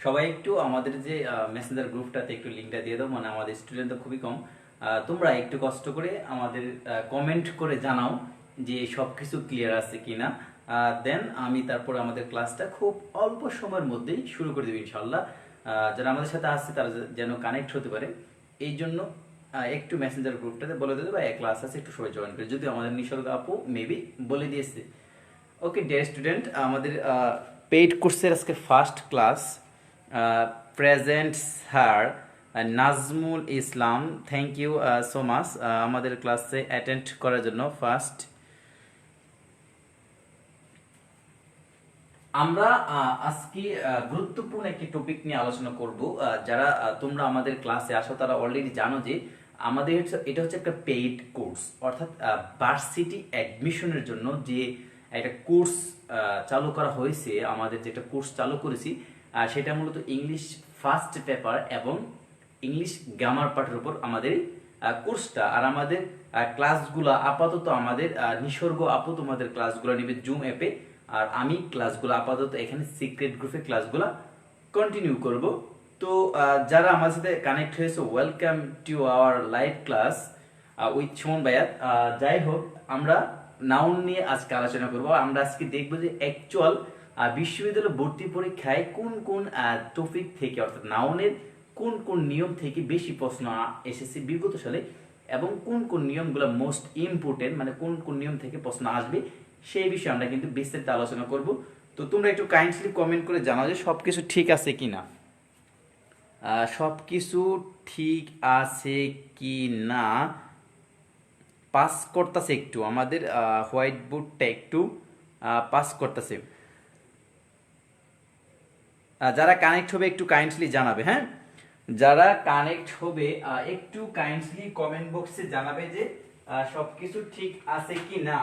সবাই একটু আমাদের যে মেসেঞ্জার গ্রুপটাতে একটু লিঙ্কটা দিয়ে দাও, মানে আমাদের স্টুডেন্ট তো খুবই কম। তোমরা একটু কষ্ট করে আমাদের কমেন্ট করে জানাও যে সব কিছু ক্লিয়ার আছে কিনা। দেন আমি তারপর আমাদের ক্লাসটা খুব অল্প সময়ের মধ্যেই শুরু করে দেবো ইনশাল্লাহ। যারা আমাদের সাথে আসছে তারা যেন কানেক্ট হতে পারে, এই জন্য একটু মেসেঞ্জার গ্রুপটাতে বলে দেবে বা ক্লাস আছে একটু সবাই জয়েন করে, যদি আমাদের নিসর্গ আপু মেবি বলে দিয়েছে। ওকে ডিয়ার স্টুডেন্ট, আমাদের পেইড কোর্সের আজকে first class present sir Nazmul Islam. Thank you so much আমাদের ক্লাসে অ্যাটেন্ড করার জন্য। ফার্স্ট আমরা আজকে গুরুত্বপূর্ণ একটি টপিক নিয়ে আলোচনা করব। যারা তোমরা আমাদের ক্লাসে আসো তারা অলরেডি জানো যে আমাদের এটা হচ্ছে একটা পেইড কোর্স, অর্থাৎ ভার্সিটি অ্যাডমিশনের জন্য যে একটা কোর্স চালু করা হয়েছে। আমাদের যেটা কোর্স চালু করেছি সেটা মূলত ইংলিশ ফার্স্ট পেপার এবং ইংলিশ গ্রামার পার্টের উপর আমাদের কোর্সটা। আর আমাদের ক্লাসগুলো আপাতত আমাদের নিসর্গ আপু তোমাদের ক্লাসগুলো নেবে জুম অ্যাপে, আর আমি ক্লাসগুলো আপাতত এখানে সিক্রেট গ্রুপে ক্লাসগুলো কন্টিনিউ করব। তো যারা আমার সাথে কানেক্ট হয়েছে, welcome to our live class with Suman ভাইয়াত। যাই হোক, আমরা নাউন নিয়ে আজকে আলোচনা করব। আমরা আজকে দেখব যে অ্যাকচুয়াল বিশ্ববিদ্যালয় ভর্তি পরীক্ষায় কোন কোন টপিক থেকে, অর্থাৎ নাউনের কোন কোন নিয়ম থেকে বেশি প্রশ্ন এসেছে বিগত সালে, এবং কোন কোন নিয়মগুলো মোস্ট ইম্পর্টেন্ট, মানে কোন কোন নিয়ম থেকে প্রশ্ন আসবে সেই বিষয়ে আমরা কিন্তু বিস্তারিত আলোচনা করব। তো তোমরা একটু কাইন্ডলি কমেন্ট করে জানাও যে সব কিছু ঠিক আছে কি না। সব কিছু ঠিক আছে কি না পাস করতেছে, একটু আমাদের হোয়াইট বোর্ডটা একটু পাস করতেছে। যারা কানেক্ট হবে একটু কাইন্ডলি জানাবে। হ্যাঁ, যারা কানেক্ট হবে একটু কাইন্ডলি কমেন্ট বক্সে জানাবে যে সবকিছু ঠিক আছে কি না।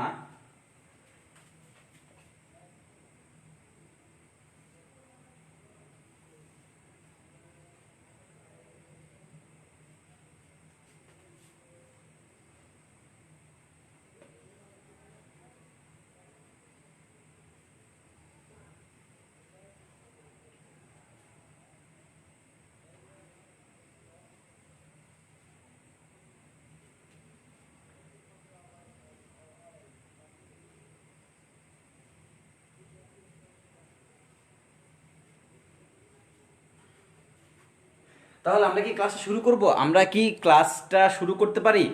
তাহলে আমরা কি ক্লাসটা শুরু করব? আমরা কি ক্লাসটা শুরু করতে পারি?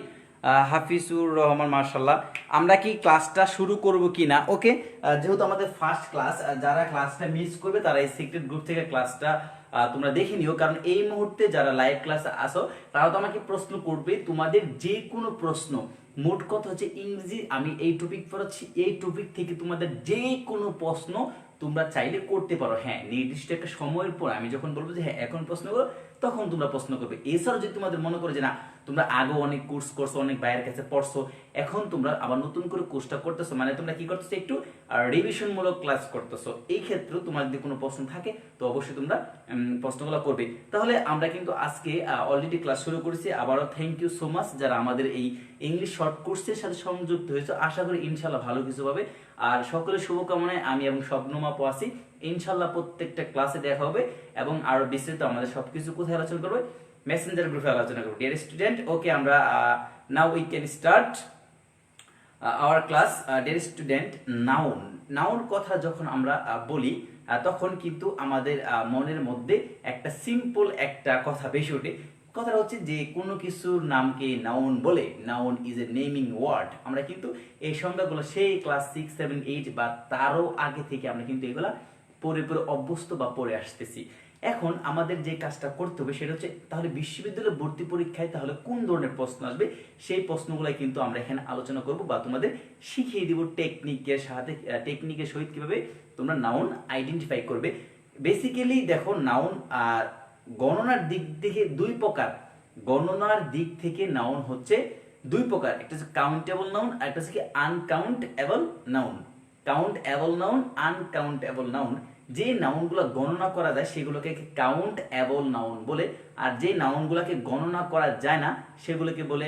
হাফিজুর রহমান মার্শাল্লাহ, আমরা কি ক্লাসটা শুরু করব কি না? ওকে, যেহেতু আমাদের ফার্স্ট ক্লাস, যারা ক্লাসটা মিস করবে তারা এই সিক্রেট গ্রুপ থেকে ক্লাসটা তোমরা দেখে নিও, কারণ এই মুহূর্তে যারা লাইভ ক্লাসে আসো তারা তো আমাকে প্রশ্ন করবে। তোমাদের যে কোনো প্রশ্ন, মোট কথা হচ্ছে ইংরেজি আমি এই টপিক পড়াচ্ছি, এই টপিক থেকে তোমাদের যে কোনো প্রশ্ন তোমরা চাইলে করতে পারো। হ্যাঁ, নির্দিষ্ট একটা সময়ের পর আমি যখন বলবো যে হ্যাঁ এখন প্রশ্ন করো, তখন তোমরা প্রশ্ন করবে। এছাড়াও যদি তোমাদের মনে করো যে না তোমরা আগেও অনেক কোর্স করছো, অনেক ভাইয়ের কাছে পড়ছো, এখন তোমরা আবার নতুন করে কোর্সটা করতেছো, মানে তোমরা কি করতেছো একটু রিভিশন মূলক ক্লাস করতেছো, এই ক্ষেত্রে তোমার যদি কোনো প্রশ্ন থাকে তো অবশ্যই তোমরা প্রশ্নগুলো করবে। তাহলে আমরা কিন্তু আজকে অলরেডি ক্লাস শুরু করেছি। আবারও থ্যাংক ইউ সো মাচ যারা আমাদের এই ইংলিশ শর্ট কোর্সের সাথে সংযুক্ত হয়েছে। আশা করি ইনশাল্লাহ ভালো কিছু পাবে। আর সকলের শুভকামনায় আমি এবং শবনম আপু আছি। ইনশাল্লাহ প্রত্যেকটা ক্লাসে দেখা হবে এবং আরো বিস্তারিত আমাদের সবকিছু কোথায় আলোচনা করবে, মেসেঞ্জার গ্রুপে আলোচনা করবো। ডিয়ার স্টুডেন্ট, ওকে আমরা now we can start our class. Dear student, noun noun কথা যখন আমরা বলি তখন কিন্তু আমাদের মনের মধ্যে একটা সিম্পল একটা কথা বেশি ওঠে। কথাটা হচ্ছে যে কোনো কিছুর নামকে নাউন বলে। Noun is a naming word. আমরা কিন্তু এই সংজ্ঞাগুলো সেই ক্লাস 6, 7, 8 বা তারও আগে থেকে আমরা কিন্তু এগুলা পড়ে পড়ে অভ্যস্ত বা পড়ে আসতেছি। এখন আমাদের যে কাজটা করতে হবে সেটা হচ্ছে তাহলে বিশ্ববিদ্যালয় ভর্তি পরীক্ষায় তাহলে কোন ধরনের প্রশ্ন আসবে সেই প্রশ্নগুলাই কিন্তু আমরা এখানে আলোচনা করব বা তোমাদের শিখিয়ে দিব টেকনিকের সাথে, টেকনিকের সহিত কিভাবে তোমরা নাউন আইডেন্টিফাই করবে। বেসিক্যালি দেখো, নাউন গণনার দিক থেকে দুই প্রকার। গণনার দিক থেকে নাউন হচ্ছে দুই প্রকার, একটা হচ্ছে কাউন্টেবল নাউন আর একটা হচ্ছে কি uncountable noun. Countable noun, uncountable noun. যে নাউনগুলো গণনা করা যায় সেগুলোকে কাউন্টেবল নাউন বলে, আর যে নাউনগুলোকে গণনা করা যায় না সেগুলোকে বলে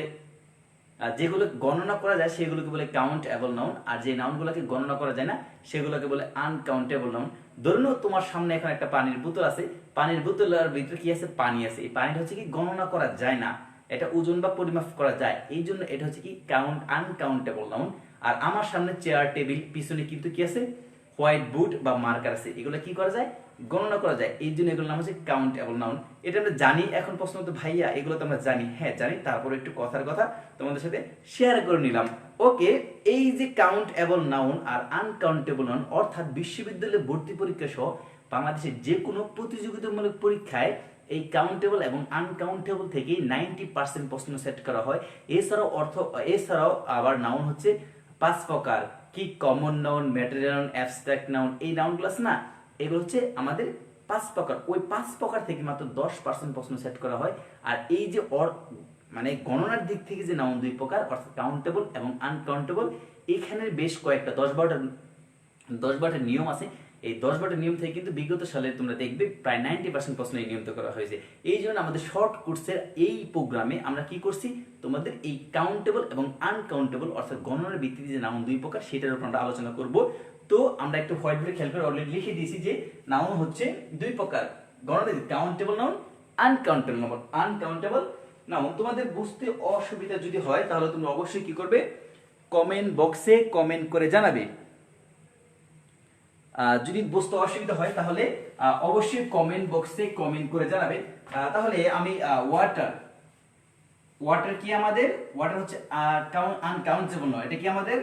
যেগুলো গণনা করা যায় সেগুলোকে বলে কাউন্টেবল নাউন, আর যে নাউনগুলোকে গণনা করা যায় না সেগুলোকে বলে আনকাউন্টেবল নাউন। ধরুন তোমার সামনে এখন একটা পানির বোতল আছে, পানির বোতলের ভিতরে কি আছে, পানি আছে। এই পানিটা হচ্ছে কি গণনা করা যায় না, এটা ওজন বা পরিমাপ করা যায়, এই জন্য এটা হচ্ছে কি আনকাউন্টেবল নাউন। আর আমার সামনে চেয়ার টেবিল, পিছনে কিন্তু কি আছে, হোয়াইট বোর্ড বা মার্কার আছে, এগুলো কি করা যায়, গণনা করা যায়, এই জন্য এগুলোর নাম হচ্ছে কাউন্টেবল নাউন। এটা আমরা জানি। এখন প্রশ্ন হতো ভাইয়া এগুলো তো আমরা জানি, হ্যাঁ জানি, তারপরে একটু কথার কথা তোমাদের সাথে শেয়ার করে নিলাম। ওকে, এই যে কাউন্টেবল নাউন আর আনকাউন্টেবল নাউন, অর্থাৎ বিশ্ববিদ্যালয়ে ভর্তি পরীক্ষা সহ বাংলাদেশের যে কোনো প্রতিযোগিতামূলক পরীক্ষায় এই কাউন্টেবল এবং আনকাউন্টেবল থেকে 90% প্রশ্ন সেট করা হয়। এছাড়াও আবার নাউন হচ্ছে 5 প্রকার, কি common noun, material noun, abstract noun, এই নাউনগুলো আছে না, এগুলো হচ্ছে আমাদের 5 প্রকার। ওই 5 প্রকার থেকে মাত্র 10% প্রশ্ন সেট করা হয়। আর এই যে মানে গণনার দিক থেকে যে নাউন 2 প্রকার, অর্থাৎ কাউন্টেবল এবং আনকাউন্টেবল, এখানে বেশ কয়েকটা 10-12টা নিয়ম আছে। এই 10-12টা নিয়ম থেকে কিন্তু বিগত সালে তোমরা দেখবে প্রায় 90% প্রশ্ন এই নিয়মিত করা হয়েছে। এই জন্য আমাদের শর্ট কোর্সের এই প্রোগ্রামে আমরা কি করছি, তোমাদের এই কাউন্টেবল এবং আনকাউন্টেবল অর্থাৎ গণনার ভিত্তিতে যে নাউন 2 প্রকার সেটার উপর আমরা আলোচনা করব। তো আমরা একটু হোয়াইট বোর্ডে খেয়াল করে অলরেডি লিখে দিয়েছি যে নাউন হচ্ছে 2 প্রকার, গণনা কাউন্টেবল নাউন, আনকাউন্টেবল নাউন। তোমাদের বুঝতে অসুবিধা যদি হয় তাহলে তোমরা অবশ্যই কি করবে, কমেন্ট বক্সে কমেন্ট করে জানাবে। যদি বুঝতে অসুবিধা হয় তাহলে অবশ্যই কমেন্ট বক্সে কমেন্ট করে জানাবে। তাহলে আমি ওয়াটার কি আমাদের, ওয়াটার হচ্ছে আনকাউন্টেবল নয়, এটা কি আমাদের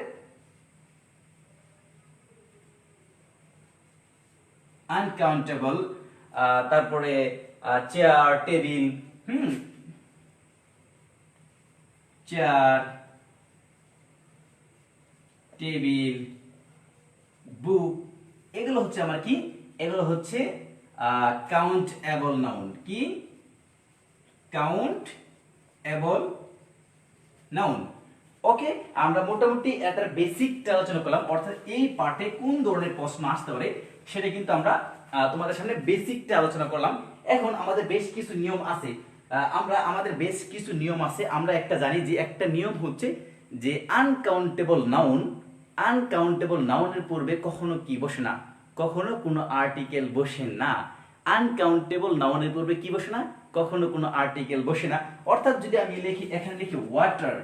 আনকাউন্টেবল। তারপরে চেয়ার টেবিল, চেয়ার টেবিল, বুক, এগুলো হচ্ছে আমার কি, এগুলো হচ্ছে কাউন্টেবল নাউন। কি কাউন্টেবল নাউন। ওকে, আমরা মোটামুটি এটার বেসিকটা আলোচনা করলাম, অর্থাৎ এই পার্টে কোন ধরনের প্রশ্ন আসতে পারে সেটা কিন্তু আমরা তোমাদের সামনে বেসিকটা আলোচনা করলাম। এখন আমাদের বেশ কিছু নিয়ম আছে, আমরা একটা জানি যে একটা নিয়ম হচ্ছে যে আনকাউন্টেবল নাউনের পূর্বে কখনো কি বসে না, কখনো কোনো আর্টিকেল বসে না। আনকাউন্টেবল নাউনের পূর্বে কি বসে না, কখনো কোনো আর্টিকেল বসে না। অর্থাৎ যদি আমি এখানে লিখি ওয়াটার,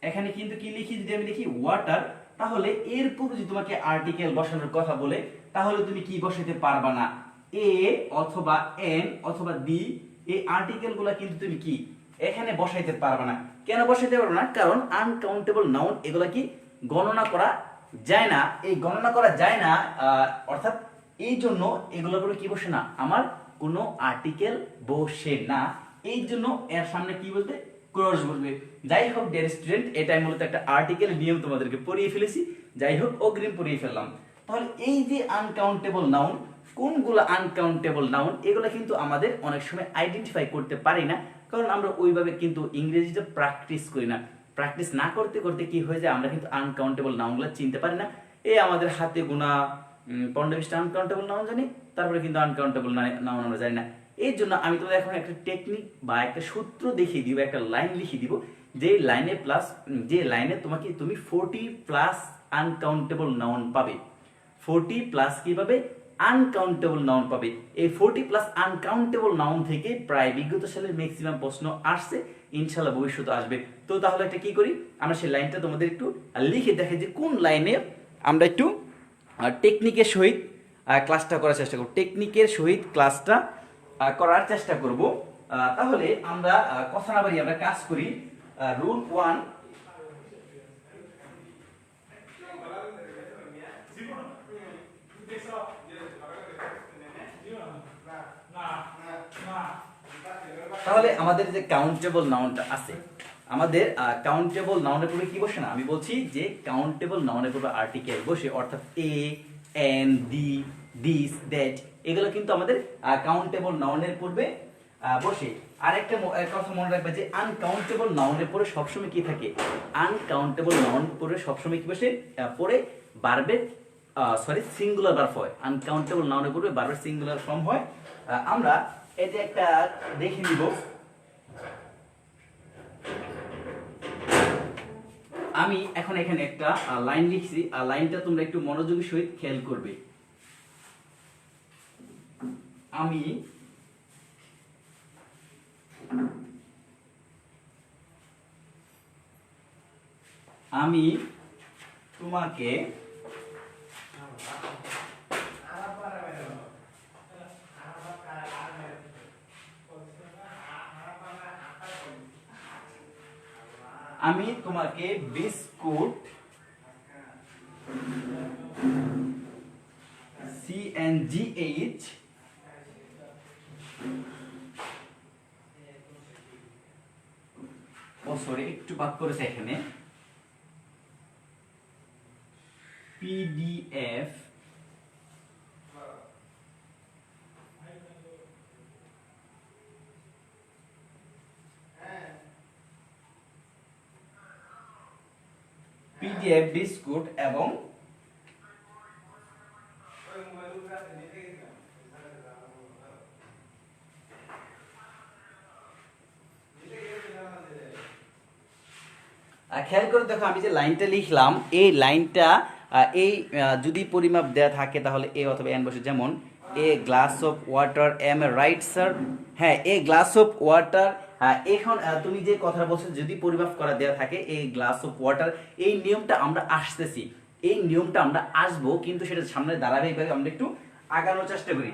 এখানে কিন্তু কি লিখি, যদি আমি লিখি ওয়াটার, তাহলে এর পূর্বে যদি তোমাকে আর্টিকেল বসানোর কথা বলে তাহলে তুমি কি বসাতে পারবা না, এ অথবা এন অথবা দি, এই আর্টিকেল গুলা কিন্তু তুমি কি এখানে বসাইতে পারবা না। কেন বসাইতে পারবে না, কারণ আনকাউন্টেবল নাউন এগুলা কি গণনা করা যায় না। এই গণনা করা যায় না, অর্থাৎ এই জন্য এগুলোর উপরে কি বসে না, আমার কোনো আর্টিকেল বসে না। এই জন্য এর সামনে কি বলতে, ক্রস বলবে। যাই হোক ডিয়ার স্টুডেন্ট, এটাই মূলত একটা আর্টিকেল নিয়ম তোমাদেরকে পড়িয়ে ফেলেছি, যাই হোক অগ্রিম পড়িয়ে ফেললাম। তাহলে এই যে আনকাউন্টেবল নাউন, কোনগুলো আনকাউন্টেবল নাউন, এগুলো কিন্তু আমাদের অনেক সময় আইডেন্টিফাই করতে পারি না, কারণ আমরা ওইভাবে কিন্তু ইংরেজিতে প্র্যাকটিস করি না। প্র্যাকটিস না করতে করতে কি হয়ে যায়, আমরা কিন্তু আনকাউন্টেবল নাউনগুলো চিনতে পারি না। এই আমাদের হাতে গোনা 15-20টা আনকাউন্টেবল নাউন জানি, তারপরে কিন্তু আনকাউন্টেবল নাউন আমরা জানি না। এই জন্য আমি তোমাদের এখন একটা টেকনিক বা একটা সূত্র দেখিয়ে দিব, একটা লাইন লিখে দিব, যে লাইনে তুমি 40+ আনকাউন্টেবল নাউন পাবে, 40+ কি পাবে, আনকাউন্টেবল নাউন পাবে। এই 40+ আনকাউন্টেবল নাউন থেকে প্রায় বিগত সালের ম্যাক্সিমাম প্রশ্ন আসছে, ইনশাআল্লাহ ভবিষ্যতে আসবে। তো তাহলে একটা কি করি, আমরা সেই লাইনটা তোমাদের একটু লিখে দেখে যে কোন লাইনে আমরা একটু টেকনিকের সহিত ক্লাসটা করার চেষ্টা করব, তাহলে আমরা কথা না বাড়িয়ে আমরা কাজ করি। রুল 1, তাহলে আমাদের যে কাউন্টেবল নাউনটা আছে, আমাদের কাউন্টেবল নাউনের পূর্বে কি বসে না, আমি বলছি যে কাউন্টেবল নাউনের পূর্বে আর্টিকেল বসে, অর্থাৎ এ, এন, দি, দিস, দ্যাট, এগুলো কিন্তু আমাদের কাউন্টেবল নাউনের পূর্বে বসে। আরেকটা কথা মনে রাখবে যে আনকাউন্টেবল নাউনের পরে সবসময় কি থাকে, আনকাউন্টেবল নাউন পরে সবসময় কি বসে, পরে ভার্বের সিঙ্গুলার ভার্ব হয়। আনকাউন্টেবল নাউনের পূর্বে ভার্বের সিঙ্গুলার ফর্ম হয়। আমরা এটা একটা দেখে নিব। আমি এখন এখানে একটা লাইন লিখছি, আর লাইনটা তোমরা একটু মনোযোগের সহিত খেয়াল করবে। আমি তোমাকে বিস্কুট CNGH একটু বাদ করেছে এখানে, PDF বিস্কুট এবং খেয়াল করে দেখো আমি যে লাইনটা লিখলাম, এই লাইনটা যদি পরিমাপ দেয়া থাকে তাহলে এ অথবা এন বসে, যেমন a glass of water, am I right sir, হ্যাঁ এ গ্লাস অফ ওয়াটার। এখন তুমি যে কথা বলছো যদি পরিমাপ করা দেওয়া থাকে এ গ্লাস অফ ওয়াটার, এই নিয়মটা আমরা আসতেছি, এই নিয়মটা আমরা আসবো, কিন্তু সেটা সামনে ধারাবাহিকভাবে আমরা একটু আগানোর চেষ্টা করি।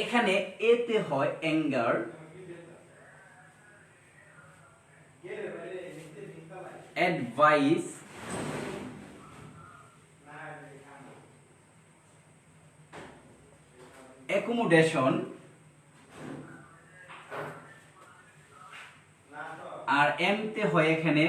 এখানে এতে হয় অ্যাঙ্গার, অ্যাডভাইস, অ্যাকোমোডেশন, আর এম তে হয় এখানে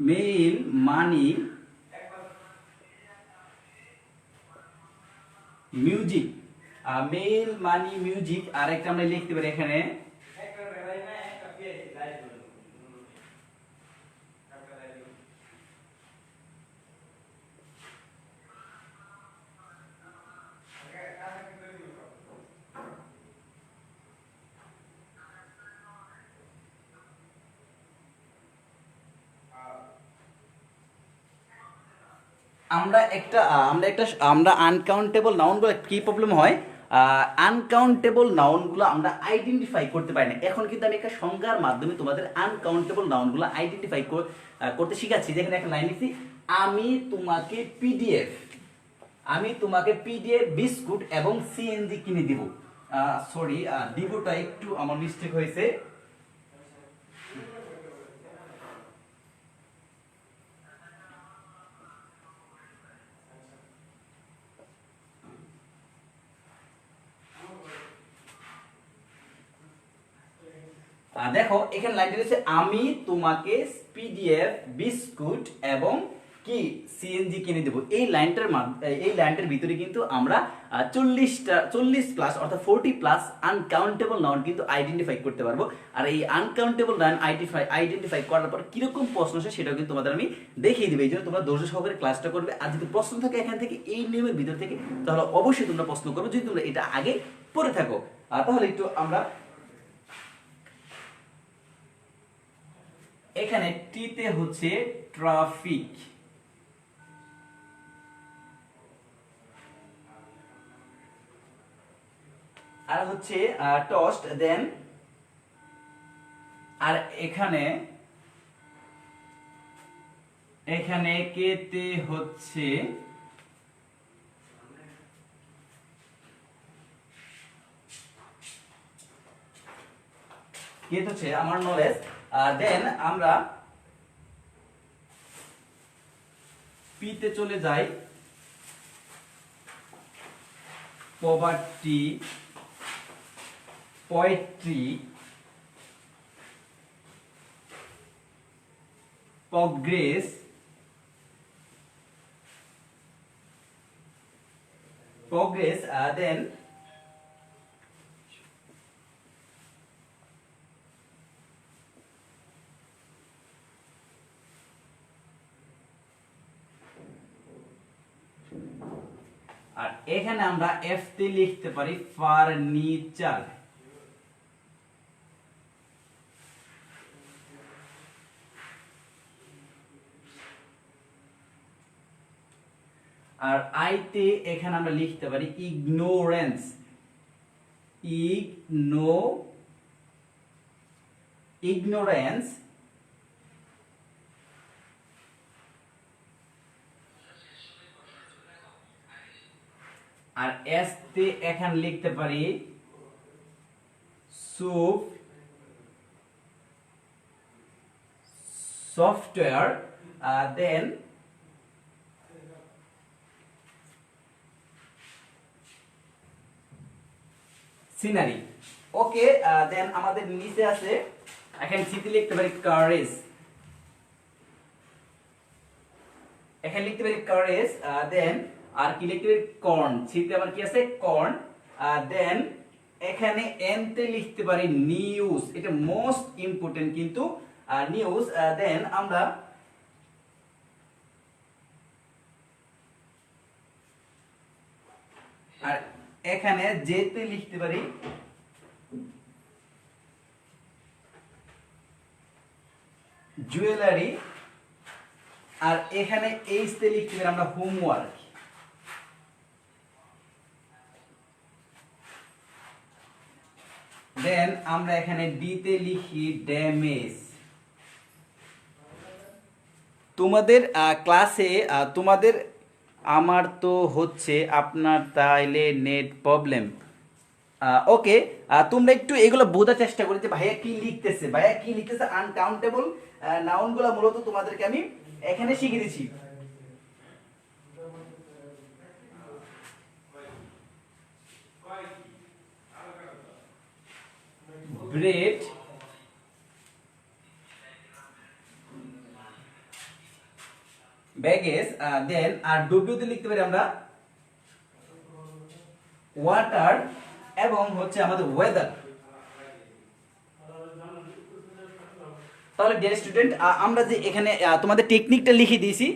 mail, money, music. Mail, money, music. আর একটা আমরা লিখতে পারি এখানে আমরা আনকাউন্টেবল নাউনগুলো কি প্রবলেম হয়, আনকাউন্টেবল নাউনগুলো আমরা আইডেন্টিফাই করতে পারি না। এখন কিন্তু আমি একটা সংজ্ঞার মাধ্যমে তোমাদের আনকাউন্টেবল নাউনগুলো আইডেন্টিফাই করতে শিখাচ্ছি। যেখানে একটা লাইন লিখছি, আমি তোমাকে পিডিএফ বিস্কুট এবং সিএনজি কিনে দিব। সরি, দিবটা একটু আমার মিস্টেক হয়েছে। দেখো এখানে লাইনটা হচ্ছে, আমি তোমাকে পিডিএফ বিস্কুট এবং কি সিএনজি কিনে দেবো। এই লাইনটার ভিতরে কিন্তু আমরা 40 প্লাস অর্থাৎ 40 প্লাস আনকাউন্টেবল নাউন কিন্তু আইডেন্টিফাই করতে পারবো। আর এই আনকাউন্টেবল নাউন আইডেন্টিফাই করার পর কিরকম প্রশ্ন আসে সেটাও কিন্তু তোমাদের আমি দেখিয়ে দিবে। এই জন্য তোমরা ধৈর্য সহকারে ক্লাসটা করবে। আর যদি প্রশ্ন থাকে এখান থেকে এই নিয়মের ভিতর থেকে, তাহলে অবশ্যই তোমরা প্রশ্ন করবে, যদি তোমরা এটা আগে পড়ে থাকো। তাহলে একটু আমরা এখানে টিতে হচ্ছে ট্রাফিক, আর হচ্ছে টস্ট, দেন আর এখানে কেতে হচ্ছে আমার নলেজ। দেন আমরা পিতে চলে যাই, পভার্টি, পোয়েট্রি, প্রগ্রেস, দেন আর এখানে আমরা এফ তে লিখতে পারি ফার্নিচার। আর আইতে এখানে আমরা লিখতে পারি ইগনোরেন্স, ইগনোরেন্স। আর এস তে এখানে লিখতে পারি সুপ, সফটওয়্যার। দেন সিনারি। ওকে, দেন আমাদের নিচে আছে এখানে সিতে লিখতে পারি কারেজ, এখানে লিখতে পারি কারেজ। দেন আর কি লিখতে পারি কর্ন, সিতে আবার কি আছে কর্ন। দেন এখানে এন তে লিখতে পারি নিউজ, এটা মোস্ট ইম্পর্টেন্ট কিন্তু নিউজ। দেন আমরা আর এখানে জেতে লিখতে পারি জুয়েলারি। আর এখানে এইচ তে লিখতে পারি আমরা হোমওয়ার্ক। দেন আমরা এখানে ডি তে লিখি ড্যামেজ। তোমাদের ক্লাসে তোমাদের আমার তো হচ্ছে আপনার তাইলে নেট প্রবলেম। ওকে, তোমরা একটু এগুলো বোঝার চেষ্টা করো যে ভাইয়া কি লিখতেছে, ভাইয়া কি লিখতেছে। আনকাউন্টেবল নাউনগুলো মূলত তোমাদেরকে আমি এখানে শিখিয়ে দিচ্ছি। Bread, baggage. দেন আর ডব্লিউ তে লিখতে পারি আমরা ওয়াটার এবং হচ্ছে আমাদের ওয়েদার। তাহলে ডিয়ার স্টুডেন্ট, আমরা যে এখানে তোমাদের টেকনিকটা লিখে দিয়েছি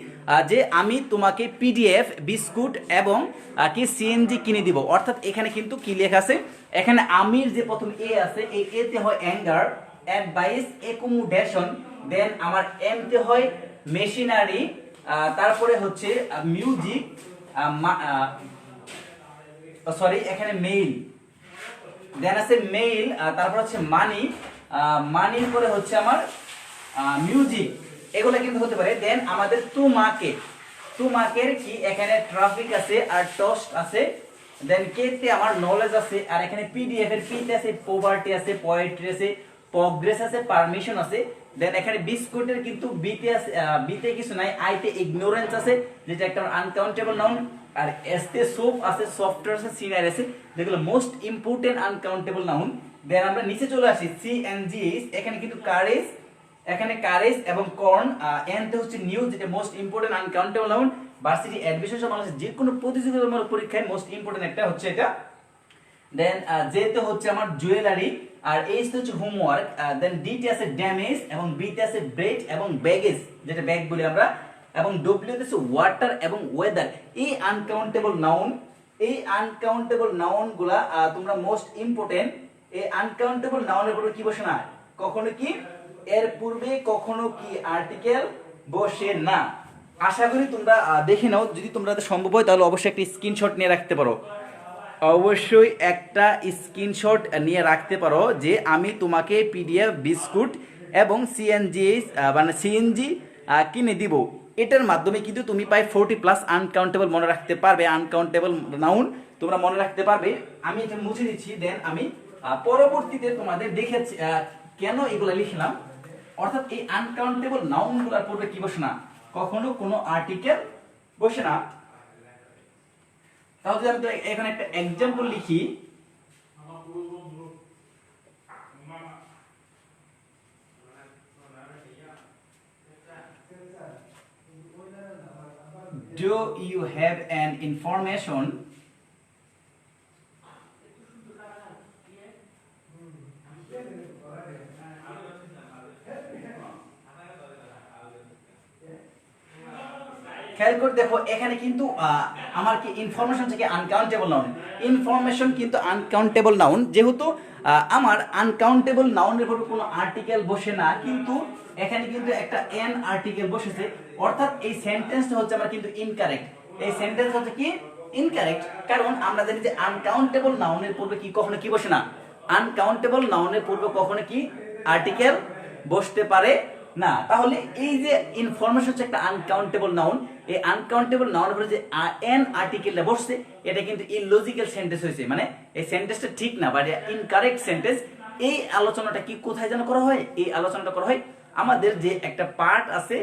যে আমি তোমাকে পিডিএফ, বিস্কুট এবং কি সিএনজি কিনে দিব। অর্থাৎ এখানে কিন্তু কি লেখা আছে, এখানে আমির যে প্রথম এ আছে, এই এ তে হয় অ্যাঙ্গার, অ্যাডভাইস, অ্যাকোমোডেশন। দেন আমার এম তে হয় মেশিনারি, তারপরে হচ্ছে মিউজিক, সরি এখানে মেইল। দেন আছে মেইল, তারপর হচ্ছে মানি, মানির পরে হচ্ছে আমার মিউজিক, এগুলো কিন্তু হতে পারে। দেন আমাদের তোমাকে, তোমাকের কি এখানে ট্রাফিক আছে আর টস্ট আছে। দেন কে তে আমার নলেজ আছে। আর এখানে পিডিএফ এর পি তে আছে পভার্টি আছে, পোয়েট্রি আছে, প্রগ্রেস আছে, পারমিশন আছে। দেন এখানে বিস্কুটের কিন্তু বি তে আছে, বি তে কিছু নাই। আই তে ইগনোরেন্স আছে, যেটা একটা আনকাউন্টেবল নাউন। আর এস তে সোপ আছে, সফটওয়্যার আছে, সিনিয়র আছে, যেগুলো মোস্ট ইম্পর্টেন্ট আনকাউন্টেবল নাউন। দেন আমরা নিচে চলে আসি সিএনজিএস, এখানে কিন্তু কারেজ, এখানে কারেজ এবং কর্ন। এন তে হচ্ছে নিউজ, যেটা most important uncountable noun. Varsity admission সব মানুষের যে কোনো প্রতিযোগিতামূলক পরীক্ষায় মোস্ট ইম্পর্টেন্ট একটা হচ্ছে এটা। দেন জে তে হচ্ছে আমার জুয়েলারি, আর এইচ তে হচ্ছে হোমওয়ার্ক। দেন ডি তে আছে ড্যামেজ এবং বি তে আছে ব্রেড এবং ব্যাগেজ, যেটা ব্যাগ বলি আমরা, এবং ডব্লিউ তে আছে ওয়াটার এবং ওয়েদার। এই আনকাউন্টেবল নাউন, এই আনকাউন্টেবল নাউন গুলা তোমরা মোস্ট ইম্পর্টেন্ট। এই আনকাউন্টেবল নাউনের পূর্বে কি বসে না, কখনো কি এর পূর্বে কখনো কি আর্টিকেল বসে না। আশা করি তোমরা দেখে নাও, যদি তোমরা সম্ভব হয় তাহলে অবশ্যই একটা স্ক্রিনশট নিয়ে রাখতে পারো, অবশ্যই একটা স্ক্রিনশট নিয়ে রাখতে পারো যে আমি তোমাকে পিডিএফ, বিস্কুট এবং সিএনজি মানে সিএনজি কিনে দিব। এটার মাধ্যমে কিন্তু তুমি প্রায় 40+ আনকাউন্টেবল মনে রাখতে পারবে, আনকাউন্টেবল নাউন তোমরা মনে রাখতে পারবে। আমি এটা মুছে দিচ্ছি। দেন আমি পরবর্তীতে তোমাদের দেখেছি কেন এগুলো লিখলাম। অর্থাৎ এই আনকাউন্টেবল নাউনগুলোর পূর্বে কি বসে না, কখনো কোনো আর্টিকেল বসে না। তাহলে আমি তো এখানে একটা एग्जांपल লিখি। Do you have an information খেয়াল করে দেখো এখানে কিন্তু আমার কি ইনফরমেশন থেকে আনকাউন্টেবল নাউন, ইনফরমেশন কিন্তু আনকাউন্টেবল নাউন, যেহেতু আমার আনকাউন্টেবল নাউনের উপর কোনো আর্টিকেল বসে না, কিন্তু এখানে কিন্তু একটা এন আর্টিকেল বসেছে, অর্থাৎ এই সেন্টেন্সটা হচ্ছে আমার কিন্তু ইনকারেক্ট। এই সেন্টেন্স হচ্ছে কি ইনকারেক্ট, কারণ আমরা জানি যে আনকাউন্টেবল নাউনের পূর্বে কি কখনো কি বসে না, আনকাউন্টেবল নাউনের পূর্বে কখনো কি আর্টিকেল বসতে পারে না। তাহলে এই যে ইনফরমেশন হচ্ছে একটা আনকাউন্টেবল নাউন, এই আনকাউন্টেবল নাউনের উপরে যে এন আর্টিকেলটা বসছে এটা কিন্তু ইললজিক্যাল সেন্টেন্স হয়েছে, মানে এই সেন্টেন্সটা ঠিক না বা ইনকারেক্ট সেন্টেন্স। এই আলোচনাটা কি কোথায় যেন করা হয়, এই আলোচনাটা করা হয় আমাদের যে একটা পার্ট আছে,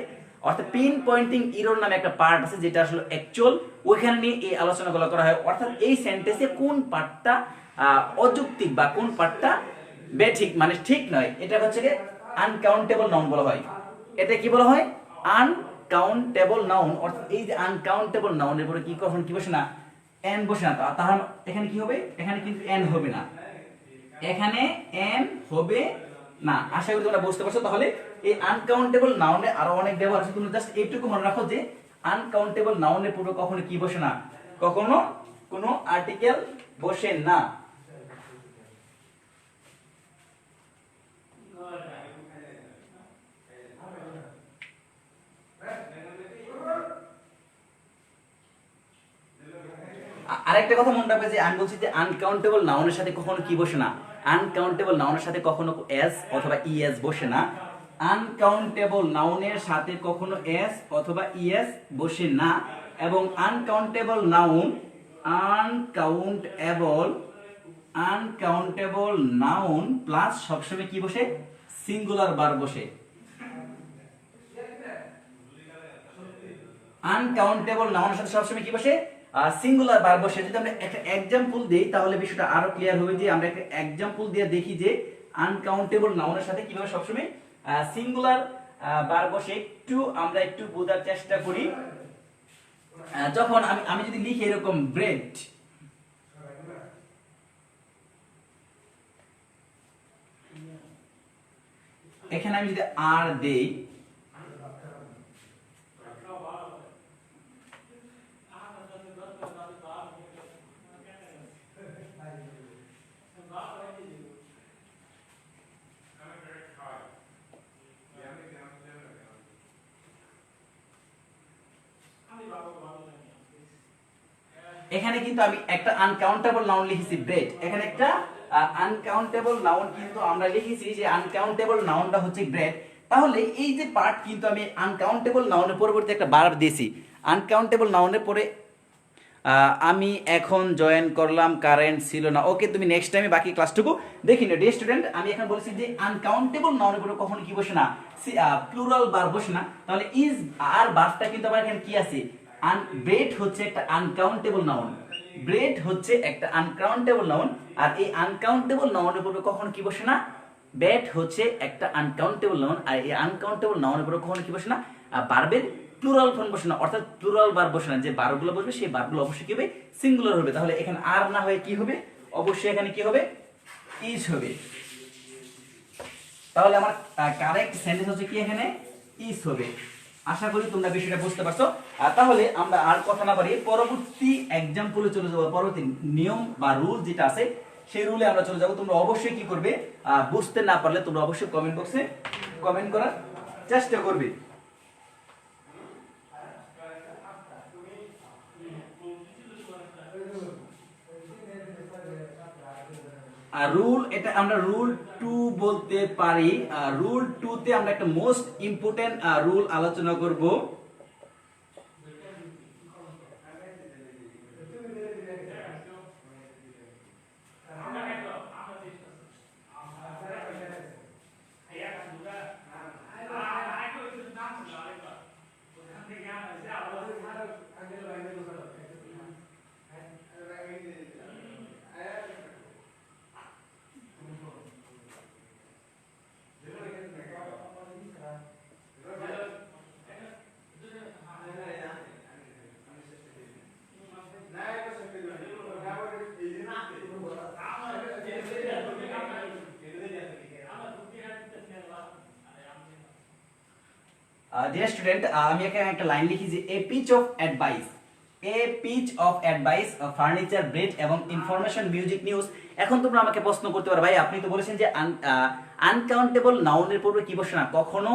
অর্থাৎ পিন পয়েন্টিং ইরর নামে একটা পার্ট আছে যেটা আসলে অ্যাকচুয়াল, ওইখানে নিয়ে এই আলোচনাগুলো করা হয়। অর্থাৎ এই সেন্টেন্সে কোন পার্টটা অযৌক্তিক বা কোন পার্টটা বেঠিক মানে ঠিক নয়, এটা হচ্ছে কি আনকাউন্টেবল নাউন বলা হয়। এটা কি বলা হয় আনকাউন্টেবল নাউন। অর্থাৎ এই যে আনকাউন্টেবল নাউনের পরে কি কখন কি বসে না, এন বসে না, তাহলে এখানে কি হবে, এখানে কিন্তু এন হবে না, এখানে এন হবে না। আশা করি তোমরা বুঝতে পারছো। তাহলে এই আনকাউন্টেবল নাউনে আরো অনেক ব্যবহার আছে, তুমি জাস্ট এইটুকু মনে রাখো যে আনকাউন্টেবল নাউনের পূর্বে কখনো কি বসে না, কখনো কোনো আর্টিকেল বসে না। আরেকটা কথা মনে রাখবে যে আমি বলছি যে আনকাউন্টেবল নাউনের সাথে কখনো কি বসে না, আনকাউন্টেবল নাউনের সাথে কখনো এস অথবা ইএস বসে না, আনকাউন্টেবল নাউনের সাথে কখনো এস অথবা ইএস বসে না। এবং uncountable noun, uncountable noun plus সবসময় কি বসে, সিঙ্গুলার বার বসে। আনকাউন্টেবল নাউনের সাথে সবসময় কি বসে, সিঙ্গুলার বার বসে। যদি আমরা একটা এক্সাম্পল দেই তাহলে বিষয়টা আরো ক্লিয়ার হবে, যে আমরা একটা এক্সাম্পল দিয়ে দেখি যে আনকাউন্টেবল নাউনের সাথে কিভাবে সবসময় সিঙ্গুলার বার বসে। আমরা একটু বোঝার চেষ্টা করি। যখন আমি যদি লিখি এরকম ব্রেড, এখানে আমি যদি আর দেই, এখানে কিন্তু আমি একটা আনকাউন্টেবল নাউন লিখেছি ব্রেড, এখানে একটা আনকাউন্টেবল নাউন কিন্তু আমরা লিখেছি যে আনকাউন্টেবল নাউনটা হচ্ছে ব্রেড। তাহলে এই যে পার্ট কিন্তু আমি আনকাউন্টেবল নাউনের পরবর্তী একটা ভার্ব দিয়েছি, আনকাউন্টেবল নাউনের পরে আমি এখন জয়েন করলাম, কারেন্ট ছিল না। ওকে, তুমি নেক্সট টাইমে বাকি ক্লাসটুকু দেখি না ডিয়ার স্টুডেন্ট। আমি এখন বলছি যে আনকাউন্টেবল নাউনের পরে কখনো কি বসে না, প্লুরাল ভার্ব বসে না। তাহলে ইজ আর ভার্বটা কিন্তু আমার এখানে কি আছে, ব্রেড হচ্ছে একটা আনকাউন্টেবল নাউন, ব্রেড হচ্ছে একটা আনকাউন্টেবল নাউন। আর এই আনকাউন্টেবল নাউনের পরে কখনো কি বসে না, ব্রেড হচ্ছে একটা আনকাউন্টেবল নাউন। আর এই আনকাউন্টেবল নাউনের পরে কখনো কি বসে না, ভার্বের প্লুরাল ফর্ম বসে না, অর্থাৎ প্লুরাল ভার্ব বসে না। যে ভার্বগুলো বসবে সেই ভার্বগুলো অবশ্যই কি হবে, সিঙ্গুলার হবে। তাহলে এখানে আর না হয়ে কি হবে, অবশ্যই এখানে কি হবে, ইজ হবে। তাহলে আমার কারেক্ট সেন্টেন্স হচ্ছে কি, এখানে ইজ হবে। আশা করি তোমরা বিষয়টা বুঝতে পারছো। তাহলে আমরা আর কথা না বাড়িয়ে পরবর্তী এক্সাম্পলে চলে যাবো। পরবর্তী নিয়ম বা রুল যেটা আছে সেই রুলে আমরা চলে যাব। তোমরা অবশ্যই কি করবে, বুঝতে না পারলে তোমরা অবশ্যই কমেন্ট বক্সে কমেন্ট করার চেষ্টা করবে। রুল, এটা আমরা রুল 2 বলতে পারি। রুল 2 তে আমরা একটা মোস্ট ইম্পর্টেন্ট রুল আলোচনা করব। ডিয়ার স্টুডেন্ট, আমি এখানে একটা লাইন লিখি যে a piece of advice, a piece of advice, furniture, bread এবং ইনফরমেশন, মিউজিক, নিউজ। এখন তোমরা আমাকে প্রশ্ন করতে পারো, ভাই আপনি তো বলেছেন যে আনকাউন্টেবল নাউনের পূর্বে কি বসে না, কখনো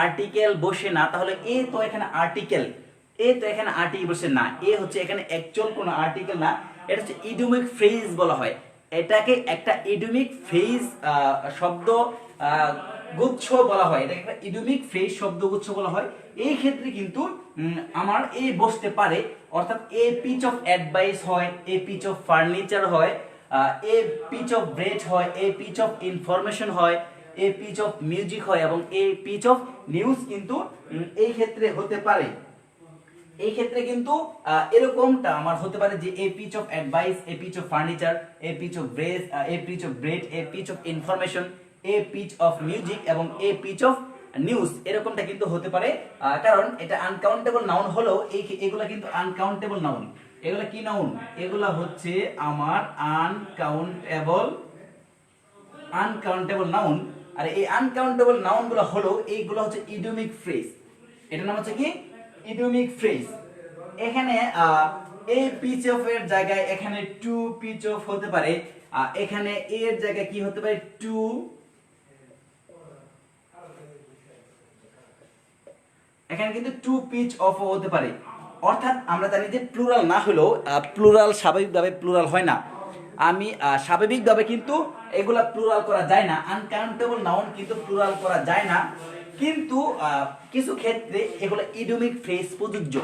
আর্টিকেল বসে না, তাহলে এ তো এখানে আর্টিকেল, এ তো এখানে আর্টিকেল বসে না, এ হচ্ছে এখানে অ্যাকচুয়াল কোনো আর্টিকেল না, এটা হচ্ছে ইডিওমিক ফ্রেজ বলা হয়, এটাকে একটা ইডিওমিক ফ্রেজ শব্দ গুচ্ছ বলা হয়, এটাকে একটা ইডিওমিক ফ্রেজ শব্দগুচ্ছ বলা হয়। এই ক্ষেত্রে কিন্তু আমার এ বসতে পারে, অর্থাৎ এ পিচ অফ অ্যাডভাইস হয়, এ পিচ অফ ফার্নিচার হয়, এ পিচ অফ ব্রেড হয়, এ পিচ অফ ইনফরমেশন হয়, এ পিচ অফ মিউজিক হয় এবং এ পিচ অফ নিউজ কিন্তু এই ক্ষেত্রে হতে পারে। এই ক্ষেত্রে কিন্তু এরকমটা আমার হতে পারে যে a piece of advice, a piece of furniture, a piece of bread, a piece of bread, a piece of information, a piece of music এবং এ পিচ অফ নিউজ, এরকমটা কিন্তু হতে পারে। কারণ এটা আনকাউন্টেবল নাউন হলেও এগুলা কিন্তু আনকাউন্টেবল নাউন। এগুলা কি নাউন? এগুলা হচ্ছে আমার আনকাউন্টেবল নাউন। আর এই আনকাউন্টেবল নাউন গুলো হলো এইগুলো হচ্ছে ইডিওমিক ফ্রেজ। এটার নাম হচ্ছে কি? ইডিওমিক ফ্রেজ। এখানে এ পিচ অফ এর জায়গায় এখানে টু পিচ অফ হতে পারে, এখানে এ এর জায়গায় কি হতে পারে? টু, এখানে কিন্তু টু পিচ অফ হতে পারে। অর্থাৎ আমরা জানি যে প্লুরাল না হলেও প্লুরাল স্বাভাবিকভাবে প্লুরাল হয় না। আমি স্বাভাবিকভাবে কিন্তু এগুলা প্লুরাল করা যায় না, আনকাউন্টেবল নাউন কিন্তু প্লুরাল করা যায় না, কিন্তু কিছু ক্ষেত্রে এগুলো ইডিওমিক ফ্রেজ প্রযোজ্য,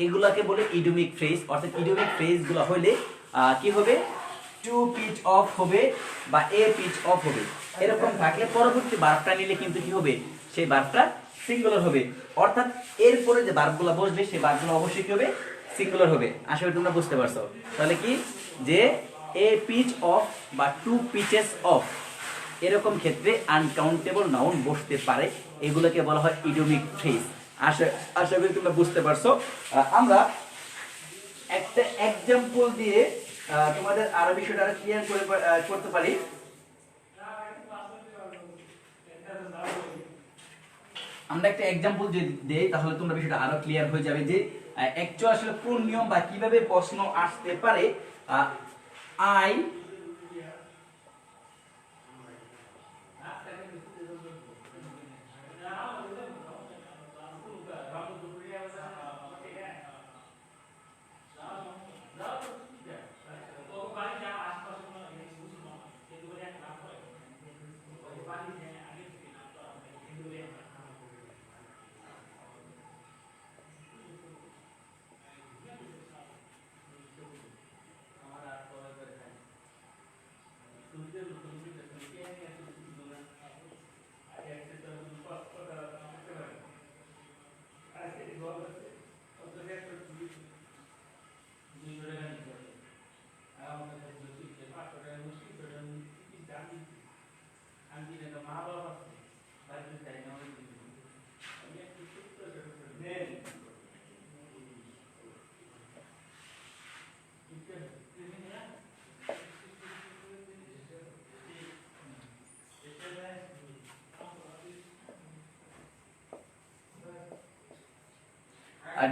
এগুলাকে বলে ইডিওমিক ফ্রেজ। অর্থাৎ ইডিওমিক ফ্রেজ গুলো হইলে কি হবে? টু পিচ অফ হবে বা এ পিচ অফ হবে, এরকম থাকলে পরবর্তী ভার্বটা নিলে কিন্তু কি হবে? সেই ভার্বটা সিঙ্গুলার হবে। অর্থাৎ এরপরে যে ভার্বগুলো বসবে সেই ভার্বগুলো অবশ্যই কি হবে? সিঙ্গুলার হবে। আশা করি তোমরা বুঝতে পারছো। তাহলে কি যে এ পিচ অফ বা টু পিচেস অফ, এরকম ক্ষেত্রে আনকাউন্টেবল নাউন বসতে পারে, এগুলোকে বলা হয় ইডিওমিক ফ্রেজ। আশা করি তোমরা বুঝতে পারছো। আমরা একটা এক্সাম্পল দিয়ে তোমাদের আরো বিষয়টা ক্লিয়ার করতে পারি। আমরা একটা এক্সাম্পল যদি দেই তাহলে তোমরা বিষয়টা আরো ক্লিয়ার হয়ে যাবে যে অ্যাকচুয়ালি আসলে কোন নিয়ম বা কিভাবে প্রশ্ন আসতে পারে। আই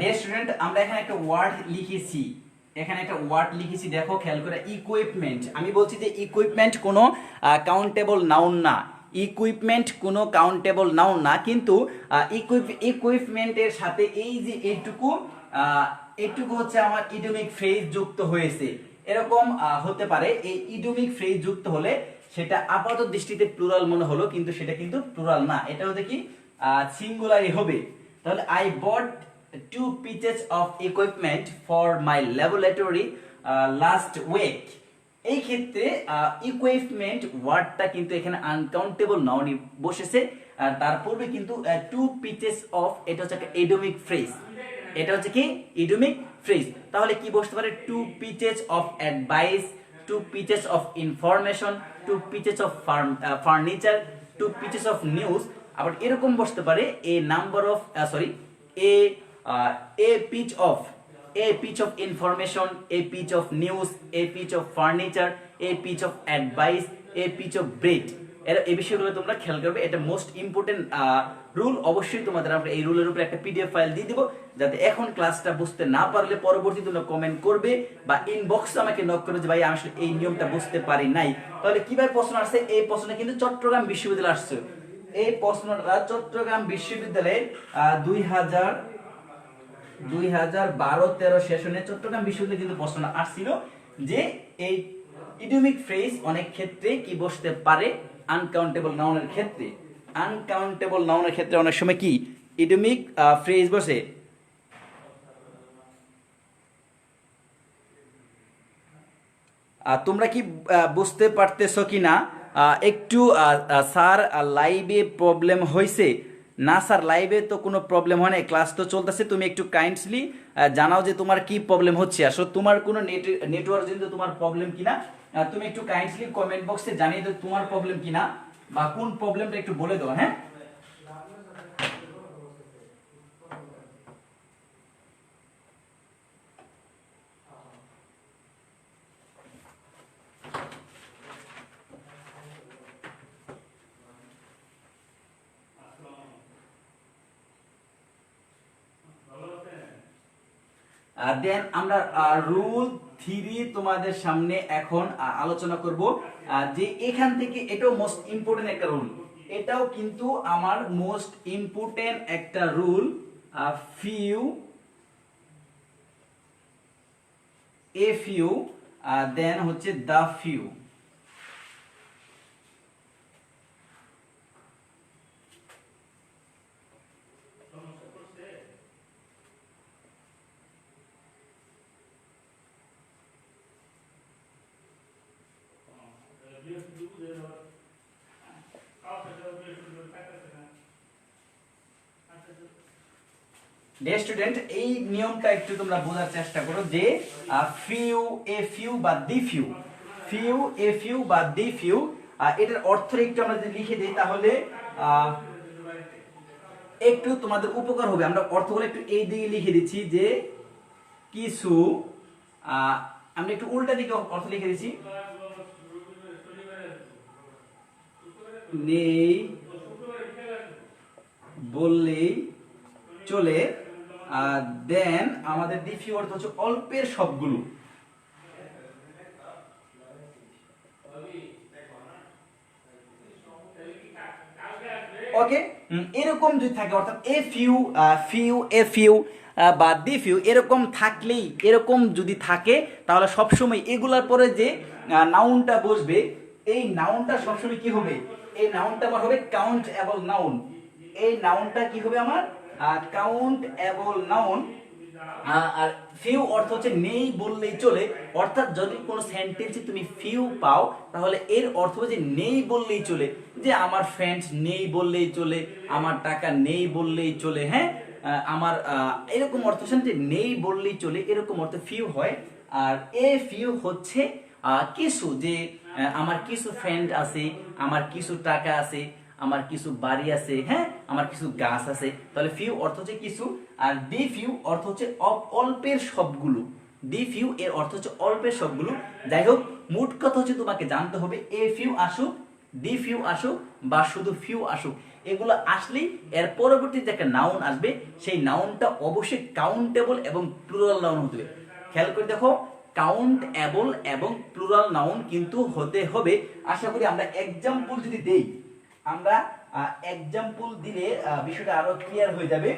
ডিয়ার স্টুডেন্ট, আমরা এখানে একটা ওয়ার্ড লিখেছি, দেখো খেয়াল করে, ইকুইপমেন্ট। আমি বলছি যে ইকুইপমেন্ট কোনো কাউন্টেবল নাউন না, ইকুইপমেন্ট কোনো কাউন্টেবল নাউন না, কিন্তু ইকুইপমেন্টের সাথে এই যে এইটুকু হচ্ছে আমার ইডিওমিক ফ্রেজ যুক্ত হয়েছে, এরকম হতে পারে। এই ইডিওমিক ফ্রেজ যুক্ত হলে সেটা আপাত দৃষ্টিতে প্লুরাল মনে হলো, কিন্তু সেটা কিন্তু প্লুরাল না, এটা হচ্ছে কি সিঙ্গুলারই হবে। তাহলে I bought 2 pieces of equipment for my laboratory last week। এই ক্ষেত্রে ইকুইপমেন্ট ওয়ার্ডটা কিন্তু এখানে আনকাউন্টেবল নাউন বসেছে, আর তার পূর্বে কিন্তু 2 pieces of, এটা হচ্ছে একটা ইডিওমিক ফ্রেজ, এটা হচ্ছে কি ইডিওমিক ফ্রেজ। তাহলে কি বসতে পারে? 2 pieces of advice, 2 pieces of information, 2 pieces of furniture, 2 pieces of news। আবার এরকম বসতে পারে a number of a pitch of information, a pitch of news, a pitch of furniture, a pitch of advice, a pitch of bread। এই বিষয়গুলো তোমরা খেয়াল করবে, এটা মোস্ট ইম্পর্টেন্ট রুল। অবশ্যই তোমাদের আমরা এই রুলের উপরে একটা পিডিএফ ফাইল দিয়ে দিব, যাতে এখন ক্লাসটা বুঝতে না পারলে পরবর্তী তোমরা কমেন্ট করবে বা ইনবক্সে আমাকে নক করবে যে ভাই আমি আসলে এই নিয়মটা বুঝতে পারি নাই। তাহলে কিভাবে প্রশ্ন আসছে? এই প্রশ্নটা কিন্তু চট্টগ্রাম বিশ্ববিদ্যালয়ে আসছে। এই প্রশ্নটা চট্টগ্রাম বিশ্ববিদ্যালয়ে 2012-13 সেশনে চট্টগ্রাম বিশ্ববিদ্যালয়ে কিন্তু প্রশ্নটা আসছিল যে এই ইডিওমিক ফ্রেজ অনেক ক্ষেত্রে কি বসতে পারে আনকাউন্টেবল নাউনের ক্ষেত্রে। আনকাউন্টেবল নাউনের ক্ষেত্রে অনেক সময় কি ইডিওমিক ফ্রেজ বসে। তোমরা কি বুঝতে পারতেছো কি না? একটু স্যার লাইভে প্রবলেম হয়েছে না? স্যার লাইভে তো কোনো প্রবলেম হয় না, ক্লাস তো চলতেছে। তুমি একটু কাইন্ডলি জানাও যে তোমার কি প্রবলেম হচ্ছে, আসলে তোমার কোনো নেটওয়ার্ক জনিত তোমার প্রবলেম কিনা। তুমি একটু কাইন্ডলি কমেন্ট বক্সে জানিয়ে দাও তোমার প্রবলেম কিনা বা কোন প্রবলেমটা একটু বলে দাও। হ্যাঁ, দেন আমরা রুল 3 তোমাদের সামনে এখন আলোচনা করব, যে এখান থেকে এটাও মোস্ট ইম্পর্টেন্ট একটা রুল, এটাও কিন্তু আমার মোস্ট ইম্পর্টেন্ট একটা রুল। ফিউ এ ফিউ দেন হচ্ছে দা ফিউ। ডিয়ার স্টুডেন্ট, এই নিয়মটা একটু তোমরা বোঝার চেষ্টা করো যে ফিউ এ ফিউ বা দি ফিউ, ফিউ এ ফিউ বা দি ফিউ, এটার অর্থ একটু আমরা যদি লিখে দিই তাহলে একটু তোমাদের উপকার হবে। আমরা অর্থগুলো একটু এই দিকে লিখে দিচ্ছি যে কিছু, আমরা একটু উল্টা দিকে অর্থ লিখে দিচ্ছি, নেই বললেই চলে। দেন আমাদের দ্বিতীয় অর্থ হচ্ছে অল্পের সবগুলো। ওকে, এরকম যদি থাকে অর্থাৎ a few few a few বা দি ফিউ এরকম থাকলেই, এরকম যদি থাকে তাহলে সবসময় এগুলার পরে যে নাউনটা বসবে, এই নাউনটা সবসময় কি হবে? এই নাউনটা আমার হবে কাউন্টেবল নাউন। এই নাউনটা কি হবে আমার? Countable noun. আর ফিউ অর্থ হচ্ছে নেই বললেই চলে, অর্থাৎ যদি কোনো সেন্টেন্সে তুমি ফিউ পাও তাহলে এর অর্থ হচ্ছে নেই বললেই চলে, যে আমার ফ্রেন্ডস নেই বললেই চলে, আমার টাকা নেই বললেই চলে। হ্যাঁ, আমার এরকম অর্থ যে নেই বললেই চলে, এরকম অর্থ ফিউ হয়। আর এ ফিউ হচ্ছে কিছু, যে আমার কিছু ফ্রেন্ড আছে, আমার কিছু টাকা আছে, আমার কিছু বাড়ি আছে, হ্যাঁ, আমার কিছু গাছ আছে। তাহলে ফিউ অর্থ হচ্ছে কিছু, আর দি ফিউ অর্থ হচ্ছে অল্পের সবগুলো। দি ফিউ এর অর্থ হচ্ছে অল্পের সবগুলো। যাই হোক, মোট কথা হচ্ছে তোমাকে জানতে হবে এ ফিউ আসুক, দি ফিউ আসুক বা শুধু ফিউ আসুক, এগুলো আসলেই এর পরবর্তীতে একটা নাউন আসবে, সেই নাউনটা অবশ্যই কাউন্টেবল এবং প্লুরাল নাউন হতে হবে। খেয়াল করে দেখো, কাউন্টেবল এবং প্লুরাল নাউন কিন্তু হতে হবে। আশা করি আমরা এক্সাম্পল যদি দেই, আমরা এক্সাম্পল দিলে বিষয়টা আরো ক্লিয়ার হয়ে যাবে।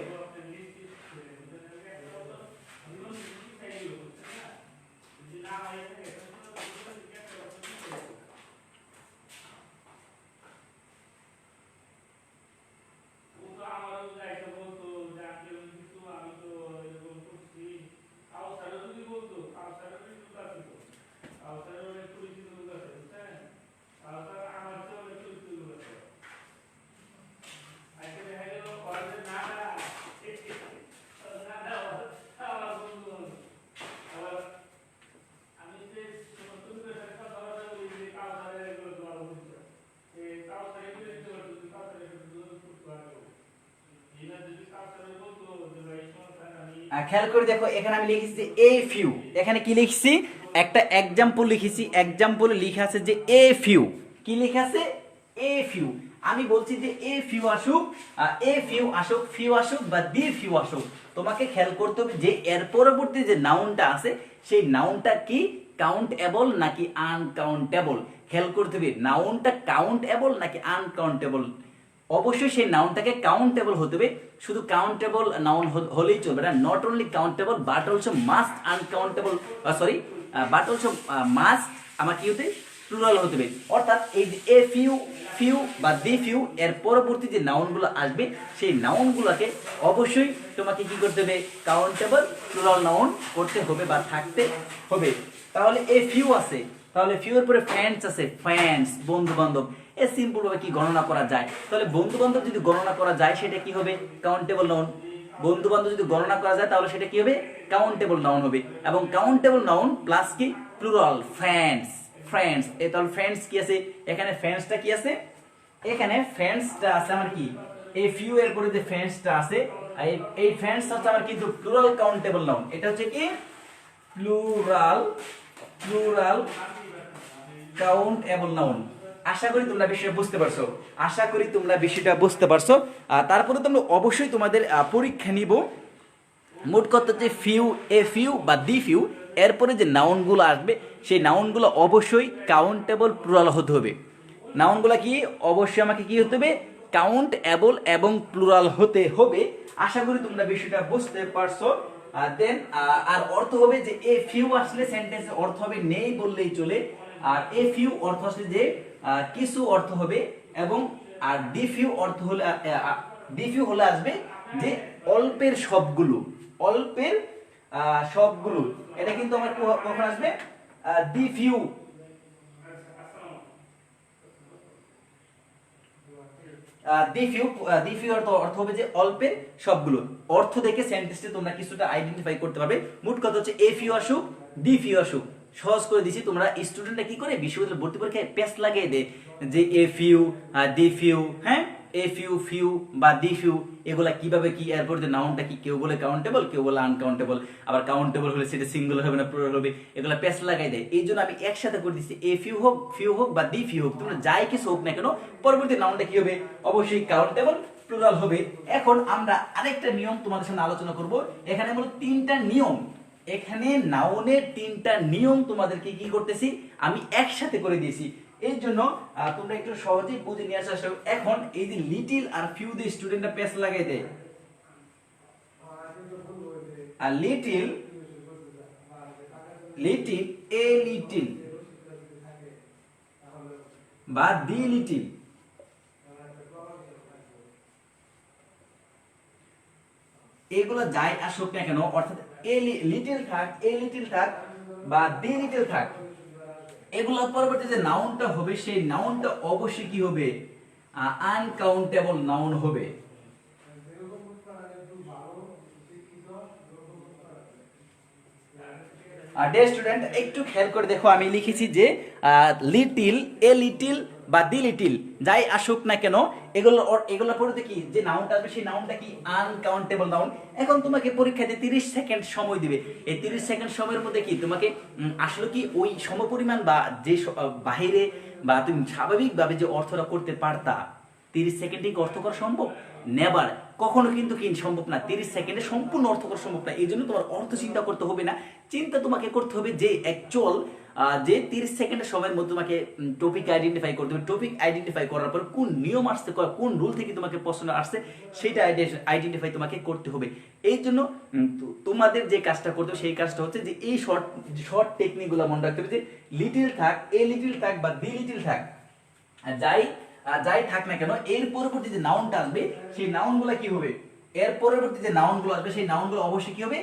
খেয়াল করে দেখো, এখানে আমি লিখেছি যে এ ফিউ, এখানে কি লিখছি? একটা এক্সাম্পল লিখেছি, এক্সাম্পল লিখা আছে যে এ ফিউ, কি লিখা আছে? এ ফিউ, আমি বলছি যে এ ফিউ আসুক, এ ফিউ আসুক, ফিউ আসুক বা দি ফিউ আসুক, তোমাকে খেয়াল করতে হবে যে এর পরবর্তী যে নাউনটা আছে সেই নাউনটা কি কাউন্টেবল নাকি আনকাউন্টেবল। খেয়াল করতে হবে নাউনটা কাউন্টেবল নাকি আনকাউন্টেবল। অবশ্যই সেই নাউনটাকে কাউন্টেবল হতে হবে, শুধু কাউন্টেবল নাউন হলেই চলবে না, not only countable but also must uncountable, sorry but also must আমার কি হতে প্লুরাল হতে হবে। অর্থাৎ এই যে এ ফিউ, ফিউ বা দি ফিউ এর পরবর্তী যে নাউনগুলো আসবে সেই নাউনগুলোকে অবশ্যই তোমাকে কি করতে হবে কাউন্টেবল প্লুরাল নাউন করতে হবে বা থাকতে হবে। তাহলে এ ফিউ আছে, তাহলে ফিউ এর পরে ফ্রেন্ডস আছে, ফ্রেন্ডস বন্ধু বান্ধব, এ সিম্পল ভাবে কি গণনা করা যায়, তাহলে বন্ধু বান্ধব যদি গণনা করা যায় সেটা কি হবে কাউন্টেবল নাউন। বন্ধু বান্ধব যদি গণনা করা যায় তাহলে সেটা কি হবে কাউন্টেবল নাউন হবে। এবং কাউন্টেবল নাউন প্লাস কি প্লুরাল ফ্রেন্ডস, ফ্রেন্ডস এ তাহলে ফ্রেন্ডস কি আছে এখানে, ফ্রেন্ডসটা কি আছে এখানে, ফ্রেন্ডসটা আছে আমার কি এই ফিউ এর পরে যে ফ্রেন্ডসটা আছে, এই ফ্রেন্ডস হচ্ছে আমার কিন্তু প্লুরাল কাউন্টেবল নাউন, এটা হচ্ছে কি প্লুরাল, প্লুরাল কাউন্টেবল নাউন। আশা করি তোমরা বিষয়টা বুঝতে পারছো, আশা করি তোমরা বিষয়টা বুঝতে পারছো। তারপরে তোমরা অবশ্যই তোমাদের পরীক্ষা নিব। মোট কথা হচ্ছে ফিউ, এ ফিউ বা দি ফিউ এরপরে যে নাউনগুলো আসবে সেই নাউনগুলো অবশ্যই কাউন্টেবল প্লুরাল হতে হবে। নাউনগুলো কি অবশ্যই আমাকে কি হতে হবে কাউন্টেবল এবং প্লুরাল হতে হবে। আশা করি তোমরা বিষয়টা বুঝতে পারছো। দেন আর অর্থ হবে যে এ ফিউ আসলে সেন্টেন্সের অর্থ হবে নেই বললেই চলে, আর এ ফিউ অর্থ আসলে যে কিছু অর্থ হবে, এবং আর দি ফিউ অর্থ হলে দি ফিউ হলে আসবে যে অল্পের সবগুলো, অল্পের সবগুলো, এটা কিন্তু আমার কখন আসবে দি ফিউ, দি ফিউ, দি ফিউ অর্থ হবে যে অল্পের সবগুলো। অর্থ দেখে সেন্টেন্সটা তোমরা কিছুটা আইডেন্টিফাই করতে পারবে। মোট কথা হচ্ছে এ ফিউ আসুক দি ফিউ আসুক, সহজ করে দিছি। তোমরা স্টুডেন্টরা কি করে বিশ্ববিদ্যালয় ভর্তি পরীক্ষায় পেস্ট লাগিয়ে দেয় যে এ ফিউ দি ফিউ, হ্যাঁ এ ফিউ, ফিউ বা দি ফিউ এগুলা কিভাবে কি, এরপর যে নাউনটা কি কেউ বলে কাউন্টেবল কেউ বলে আনকাউন্টেবল, আবার কাউন্টেবল হলে সেটা সিঙ্গুলার হবে না প্লুরাল হবে, এগুলা পেস্ট লাগাই দেয়। এই জন্য আমি একসাথে করে দিচ্ছি এ ফিউ হোক, ফিউ হোক বা দি ফিউ হোক, তোমরা যাই কিছু হোক না কেন পরবর্তী নাউনটা কি হবে অবশ্যই কাউন্টেবল প্লুরাল হবে। এখন আমরা আরেকটা নিয়ম তোমাদের সামনে আলোচনা করব। এখানে হলো তিনটা নিয়ম, এখানে নাউনের তিনটা নিয়ম তোমাদেরকে কি করতেছি আমি একসাথে করে দিয়েছি। এই জন্য তোমরা একটু সহজেই বুঝে নিয়ে আসা। এখন এই যে লিটিল আর ফিউ দিয়ে স্টুডেন্টরা পেস লাগাই দেয়, আর লিটিল, লিটিল এ লিটিল বা দি লিটিল, এগুলো যাই আসুক না কেন, অর্থাৎ এ লিটিল থাক, এ লিটিল থাক বা দি লিটিল থাক, এগুলোর পরবর্তী যে নাউনটা হবে সেই নাউনটা অবশ্যই কি হবে আনকাউন্টেবল নাউন হবে। ডে স্টুডেন্ট একটু খেয়াল করে দেখো, আমি লিখেছি যে লিটিল, এ লিটিল বা দি লিটিল যাই আসুক না কেন এগুলোর পরে কি যে নাউনটা আসবে সেই নাউনটা কি আনকাউন্টেবল নাউন। এখন তোমাকে পরীক্ষাতে 30 সেকেন্ড সময় দিবে, এই 30 সেকেন্ড সময়ের মধ্যে কি তোমাকে আসলে কি ওই সমপরিমাণ বা যে বাহিরে বা তুমি স্বাভাবিকভাবে যে অর্থটা করতে পারতা 30 সেকেন্ডে কি অর্থ করা সম্ভব? নেভার, কখনো কিন্তু কি সম্ভব না, 30 সেকেন্ডে সম্পূর্ণ অর্থ করা সম্ভব না। এই জন্য তোমার অর্থ চিন্তা করতে হবে না, চিন্তা তোমাকে করতে হবে যে অ্যাকচুয়াল যে 30 সেকেন্ডের সময়ের মধ্যে তোমাকে টপিক আইডেন্টিফাই করতে হবে। টপিক আইডেন্টিফাই করার পর কোন নিয়ম আসছে, কোন রুল থেকে তোমাকে প্রশ্ন আসছে সেটা আইডেন্টিফাই তোমাকে করতে হবে। এই জন্য তোমাদের যে কাজটা করতে হবে সেই কাজটা হচ্ছে যে এই শর্ট টেকনিকগুলো মনে রাখতে হবে যে লিটিল থাক, এ লিটিল থাক বা দি লিটিল থাক, যাই থাক না কেন এর পরবর্তী যে নাউনটা আসবে সেই নাউনগুলো কি হবে, এর পরবর্তী যে নাউনগুলো আসবে সেই নাউনগুলো অবশ্যই কি হবে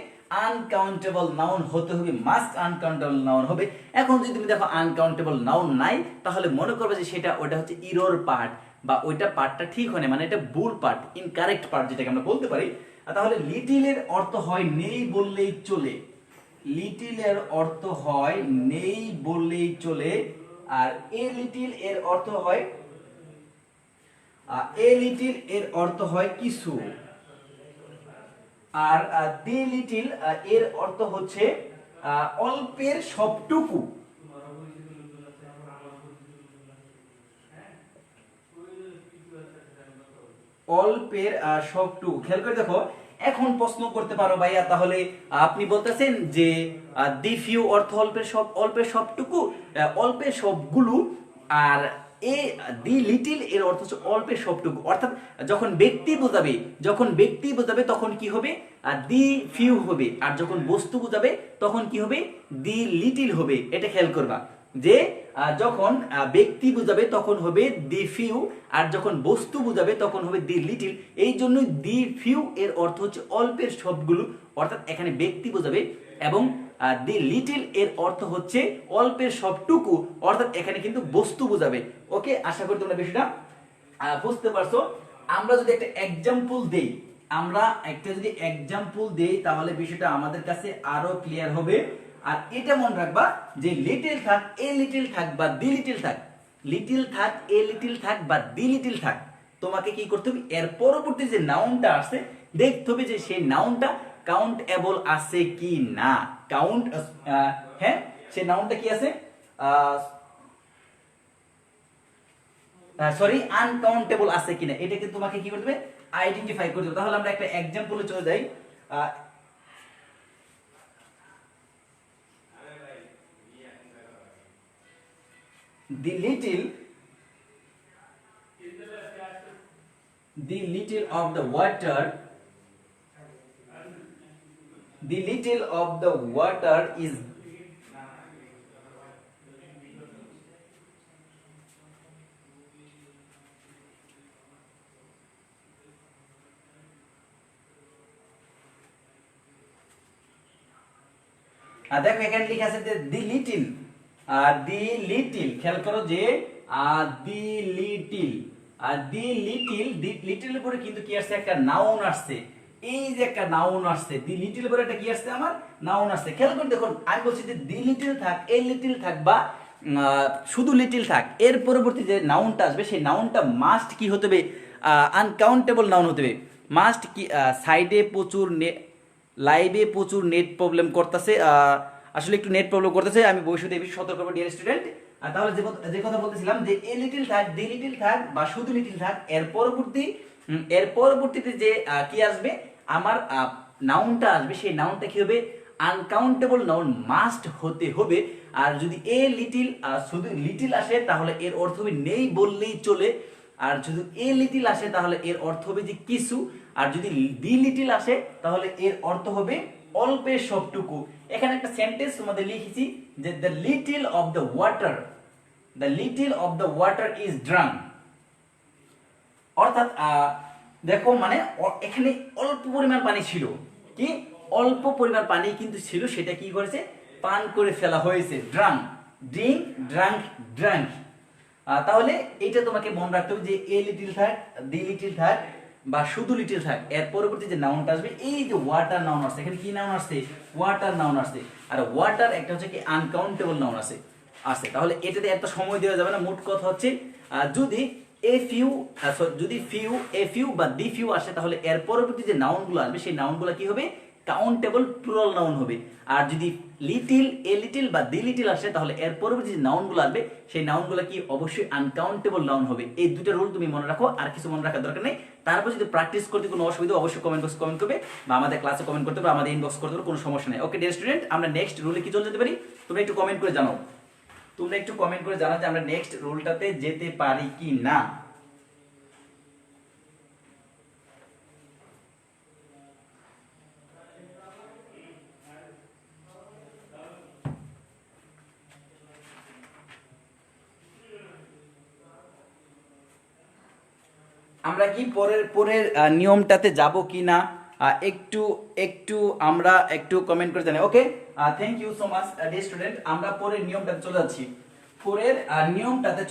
আনকাউন্টেবল নাউন হতে হবে, মাস্ট আনকাউন্টেবল নাউন হবে। এখন যদি তুমি দেখো আনকাউন্টেবল নাউন নাই তাহলে মনে করবে যে সেটা ওটা হচ্ছে ইরর পার্ট বা ওইটা পার্টটা ঠিক হয় না, মানে এটা ভুল পার্ট, ইনকারেক্ট পার্ট যেটাকে আমরা বলতে পারি। তাহলে লিটিলের অর্থ হয় নেই বললেই চলে, লিটিলের অর্থ হয় নেই বললেই চলে, আর এ লিটিল এর অর্থ হয় এ লিটিল এর অর্থ হয় কিছু, আর দি লিটিল এর অর্থ হচ্ছে অল্পের সবটুকু। অল্পের সবটুকু। খেয়াল করে দেখো, এখন প্রশ্ন করতে পারো ভাইয়া তাহলে আপনি বলতেছেন যে দি ফিউ অর্থ অল্পের সবটুকু, অল্পের সবগুলো, আর এ দি লিটিল এর অর্থ হচ্ছে অল্পের সবটুকু। অর্থাৎ যখন ব্যক্তি বোঝাবে তখন কি হবে, দি ফিউ হবে, আর যখন বস্তু বোঝাবে তখন কি হবে, দি লিটিল হবে। এটা খেয়াল করবা যে যখন ব্যক্তি বোঝাবে তখন হবে দি ফিউ, আর যখন বস্তু বোঝাবে তখন হবে দি লিটিল। এই জন্যই দি ফিউ এর অর্থ হচ্ছে অল্পের সবগুলো, অর্থাৎ এখানে ব্যক্তি বোঝাবে, এবং দি লিটিল এর অর্থ হচ্ছে অল্পের সবটুকু, অর্থাৎ এখানে কিন্তু বস্তু বোঝাবে। ওকে, আশা করি তোমরা বিষয়টা বুঝতে পারছো। আমরা যদি একটা এক্সাম্পল দেই তাহলে বিষয়টা আমাদের কাছে আরো ক্লিয়ার হবে। আর এটা মনে রাখবা যে লিটিল থাক, এ লিটিল থাক বা দি লিটিল থাক, লিটিল থাক, এ লিটিল থাক বা দি লিটিল থাক, তোমাকে কি করতে হবে, এর পরবর্তী যে নাউনটা আসছে দেখতে হবে যে সেই নাউনটা কাউন্টেবল আছে কি না। হ্যাঁ, সেই নাউনটা কি আছে, সরি, আনকাউন্টেবল আছে কিনা, এটাকে তোমাকে কি করতে হবে, আইডেন্টিফাই করতে হবে। তাহলে আমরা একটা এক্সাম্পলে চলে যাই। the little of the water is দেখো এখানে লেখা আছে যে দি লিটিল, খেয়াল করো যে দি লিটিল পরে কিন্তু কি আসছে, একটা নাউন আসছে। এই যে একটা নাউন আসছে, দি লিটিল পরে একটা কি আসছে, আমার নাউন আসছে। খেয়াল করে দেখুন, আমি বলছি যে দি লিটিল থাক, এ লিটিল থাক বা শুধু লিটিল থাক, এর পরবর্তী যে নাউনটা আসবে সেই নাউনটা মাস্ট কি হতে হবে, আনকাউন্টেবল নাউন হতে হবে। মাস্ট কি, লাইভে প্রচুর নেট প্রবলেম করতেছে, আসলে একটু নেট প্রবলেম করতেছে, আমি ভবিষ্যতে এই বিষয়ে সতর্ক করবো ডিয়ার স্টুডেন্ট। তাহলে যে কথা বলতেছিলাম যে এ লিটিল থাক, দি লিটিল থাক বা শুধু লিটিল থাক, এর পরবর্তীতে যে কি আসবে, আমার নাউনটা আসবে, সেই নাউনটা কি হবে, আনকাউন্টেবল নাউন মাস্ট হতে হবে। আর যদি এ লিটিল শুধু লিটিল আসে তাহলে এর অর্থ হবে নেই বললেই চলে, আর যদি এ লিটিল আসে তাহলে এর অর্থ হবে যে কিছু, আর যদি দি লিটিল আসে তাহলে এর অর্থ হবে অল্পের সবটুকু। এখানে একটা সেন্টেন্স তোমাদের লিখেছি যে the little of the water is drunk. অর্থাৎ দেখো মানে এখানে অল্প পরিমাণ পানি ছিল, কি অল্প পরিমাণ পানি কিন্তু ছিল, সেটা কি করেছে, পান করে ফেলা হয়েছে। ড্রাঙ্ক। তাহলে এটা তোমাকে মনে রাখতে হবে যে এ লিটিল থাক, দি লিটিল থাক বা শুধু লিটিল থাক, এর পরবর্তী যে নাউনটা আসবে, এই যে ওয়াটার নাউন আসছে, এখানে কি নাউন আসছে, ওয়াটার নাউন আসছে। আর ওয়াটার একটা হচ্ছে কি আনকাউন্টেবল নাউন আছে। তাহলে এটাতে এত সময় দেওয়া যাবে না। মোট কথা হচ্ছে যদি ফিউ বা দি ফিউ আসে তাহলে এর পরবর্তী যে নাউনগুলো আসবে সেই নাউনগুলো কি হবে, কাউন্টেবল প্লুরাল নাউন হবে। আর যদি এ লিটিল বা দি লিটিল আসে তাহলে এর পরবর্তী যে নাউনগুলো আসবে সেই নাউনগুলো কি অবশ্যই আনকাউন্টেবল নাউন হবে। এই দুটো রুল তুমি মনে রাখো, আর কিছু মনে রাখার দরকার নেই। তারপর যদি প্র্যাকটিস করতে কোনো অসুবিধা অবশ্যই কমেন্ট বক্সে কমেন্ট করবে বা আমাদের ক্লাসে কমেন্ট করতে পারবে, আমাদের ইনবক্স করতে পারবে, কোনো সমস্যা নেই। ওকে ডিয়ার স্টুডেন্ট, আমরা নেক্সট রুলে কি চলে যেতে পারি, তোমরা একটু কমেন্ট করে জানাও যে আমরা নেক্সট রুলটাতে যেতে পারি কি না। আমরা কি পরের নিয়মটাতে যাব কি না, একটু আমরা একটু কমেন্ট করে জানাই। Okay, thank you so much dear student. আমরা পরের নিয়মটাতে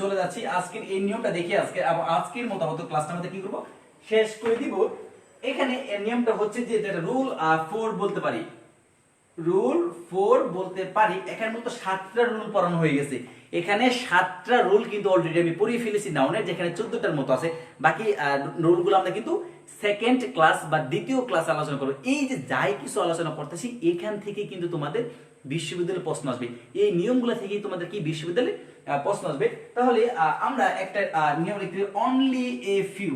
চলে যাচ্ছি। আজকের এই নিয়মটা দেখি, আজকের মতো ক্লাসটা আমাদের কি করব, শেষ করে দিব। এখানে এর নিয়মটা হচ্ছে যে রুল 4 বলতে পারি, এখানে মূলত 7টা রুল পড়ানো হয়ে গেছে। এখানে 7টা রুল কিন্তু অলরেডি আমি পড়িয়ে ফেলেছি নাউনের, যেখানে 14টার মতো আছে। বাকি রুলগুলো আমরা কিন্তু সেকেন্ড ক্লাস বা দ্বিতীয় ক্লাস আলোচনা করব। এই যে যাই কিছু আলোচনা করতেছি এখান থেকে কিন্তু তোমাদের বিশ্ববিদ্যালয়ে প্রশ্ন আসবে, এই নিয়মগুলো থেকেই তোমাদের কি বিশ্ববিদ্যালয়ে প্রশ্ন আসবে। তাহলে আমরা একটা নিয়ম লিখতে, only a few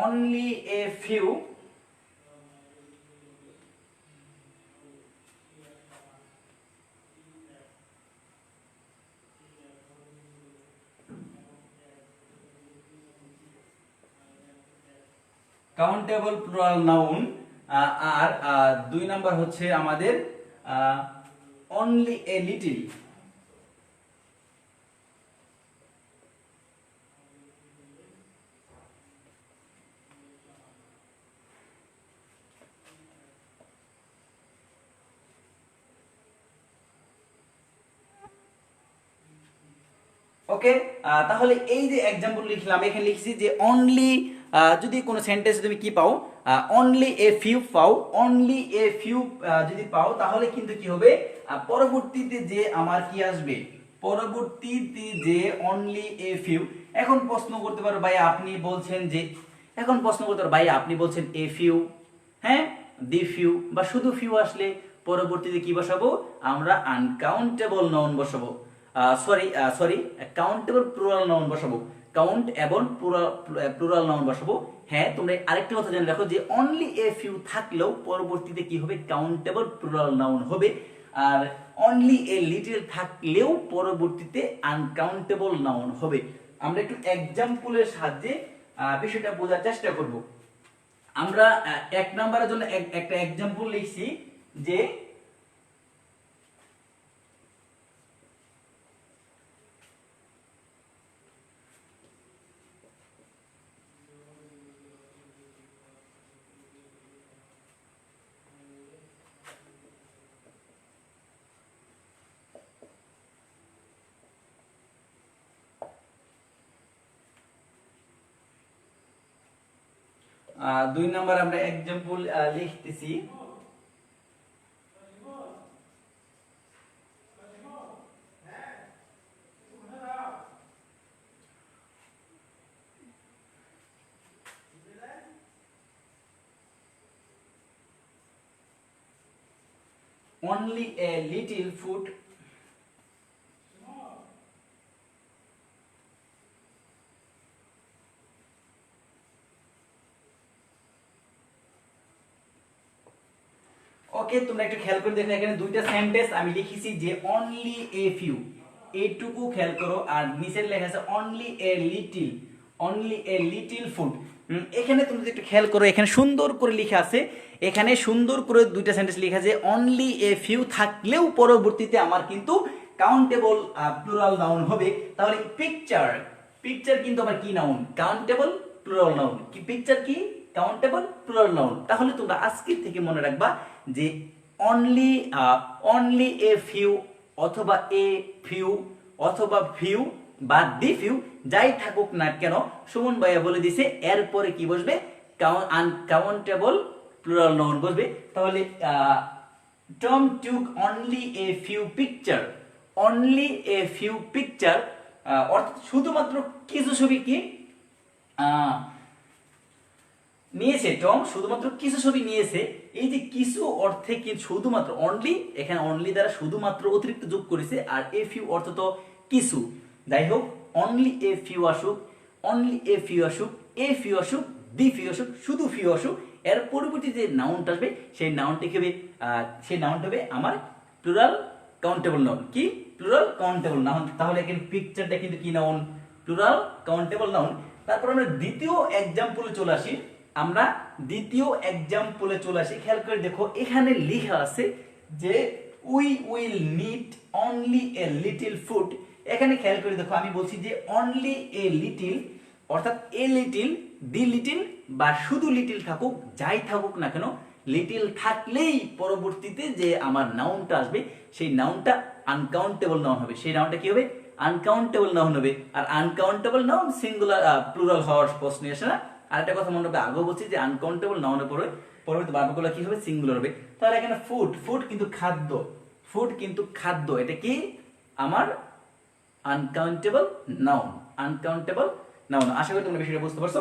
only a few countable plural noun, আর 2 নাম্বার হচ্ছে আমাদের অনলি এ লিটল। ওকে, তাহলে এই যে এক্সাম্পল লিখলাম, এখানে লিখছি যে অনলি, যদি কোনো সেন্টেন্স তুমি কি পাও, অনলি এ ফিউ পাও, অনলি এ ফিউ যদি পাও, তাহলে কিন্তু কি হবে, পরবর্তীতে যে আমার কি আসবে, পরবর্তীতে যে অনলি এ ফিউ। এখন প্রশ্ন করতে পারো ভাই আপনি বলছেন যে, এখন প্রশ্ন করতে পারো ভাই আপনি বলছেন এ ফিউ, হ্যাঁ, দি ফিউ বা শুধু ফিউ আসলে পরবর্তীতে কি বসাবো, আমরা আনকাউন্টেবল নাউন বসাবো, সরি কাউন্টেবল প্লুরাল নাউন বসাবো, কাউন্ট এবং প্লুরাল নাউন বসাবো। হ্যাঁ, তোমরা আরেকটা কথা জেনে রাখো যে অনলি এ ফিউ থাকলেও পরবর্তীতে কি হবে, কাউন্টেবল প্লুরাল নাউন হবে, আর অনলি এ লিটল থাকলেও পরবর্তীতে আনকাউন্টেবল নাউন হবে। আমরা একটু এক্সাম্পলের সাহায্যে বিষয়টা বোঝার চেষ্টা করব। আমরা 1 নম্বরের জন্য একটা এক্সাম্পল লিখছি যে দুই নাম্বার আমরা এক্সাম্পল লিখতেছি, only a little food ওকে, তোমরা একটু খেয়াল করে দেখো, এখানে দুইটা সেন্টেন্স আমি লিখেছি যে অনলি এ ফিউ, এইটুকু খেয়াল করো, আর নিচের লেখা আছে only a little, only a little food. এখানে তুমি যদি একটু খেয়াল করো, এখানে সুন্দর করে লেখা আছে, এখানে সুন্দর করে দুইটা সেন্টেন্স লেখা আছে অনলি এ ফিউ থাকলেও পরবর্তীতে আমার কিন্তু কাউন্টেবল প্লুরাল নাউন হবে। তাহলে পিকচার, পিকচার কিন্তু আবার কি নাউন, কাউন্টেবল প্লুরাল নাউন। কি পিকচার কি, কাউন্টেবল প্লুরাল নাউন। তাহলে তোমরা আজকে থেকে মনে রাখবা যে অনলি, অনলি এ ফিউ অথবা এ ফিউ অথবা ফিউ বা দি ফিউ যাই থাকুক না কেন, সুমন ভাইয়া বলে দিছে এরপরে কি বসবে, আনকাউন্টেবল প্লুরাল নাউন বসবে। তাহলে Tom took only a few picture, only a few picture অর্থাৎ শুধুমাত্র কিছু ছবি কি নিয়েছে, টম শুধুমাত্র কিছু ছবি নিয়েছে। এই যে কিছু অর্থে কি শুধুমাত্র, অনলি এখানে অনলি দ্বারা শুধুমাত্র অতিরিক্ত যোগ করেছে, আর এ ফিউ অর্থ তো কিছু, যাই হোক অনলি এ ফিউ আসুক, অনলি এ ফিউ আসুক, এ ফিউ আসুক, দি ফিউ আসুক, শুধু ফিউ আসুক, এর পরবর্তী যে নাউনটা আসবে সেই নাউনটা কি হবে, সেই নাউনটা হবে আমার প্লুরাল কাউন্টেবল নাউন। কি প্লুরাল কাউন্টেবল নাউন। তাহলে এখানে পিকচারটা কিন্তু কি নাউন, প্লুরাল কাউন্টেবল নাউন। তারপর আমরা দ্বিতীয় এক্সাম্পলে চলে আসি, আমরা দ্বিতীয় এক্সাম্পলে চলে আসি। খেয়াল করে দেখো, এখানে লেখা আছে যে we will need only a little food. এখানে খেয়াল করে দেখো, আমি বলছি যে অনলি এ লিটল, অর্থাৎ এ লিটল, দি লিটল বা শুধু লিটল থাকুক, যাই থাকুক না কেন, লিটল থাকলেই পরবর্তীতে যে আমার নাউনটা আসবে সেই নাউনটা আনকাউন্টেবল নাউন হবে। সেই নাউনটা কি হবে, আনকাউন্টেবল নাউন হবে। আর আনকাউন্টেবল নাউন সিঙ্গুলার প্লুরাল হওয়ার প্রশ্ন আসে না। আরেকটা কথা মনে রাখবে, আগেও বলছি যে আনকাউন্টেবল নাউনের পরে পরবর্তী ভার্বগুলো কি হবে, সিঙ্গুলার হবে। তাহলে এখানে ফুড, ফুড কিন্তু খাদ্য, ফুড কিন্তু খাদ্য, এটা কি আমার আনকাউন্টেবল নাউন, আনকাউন্টেবল নাউন। আশা করি তোমরা বিষয়টা বুঝতে পারছো।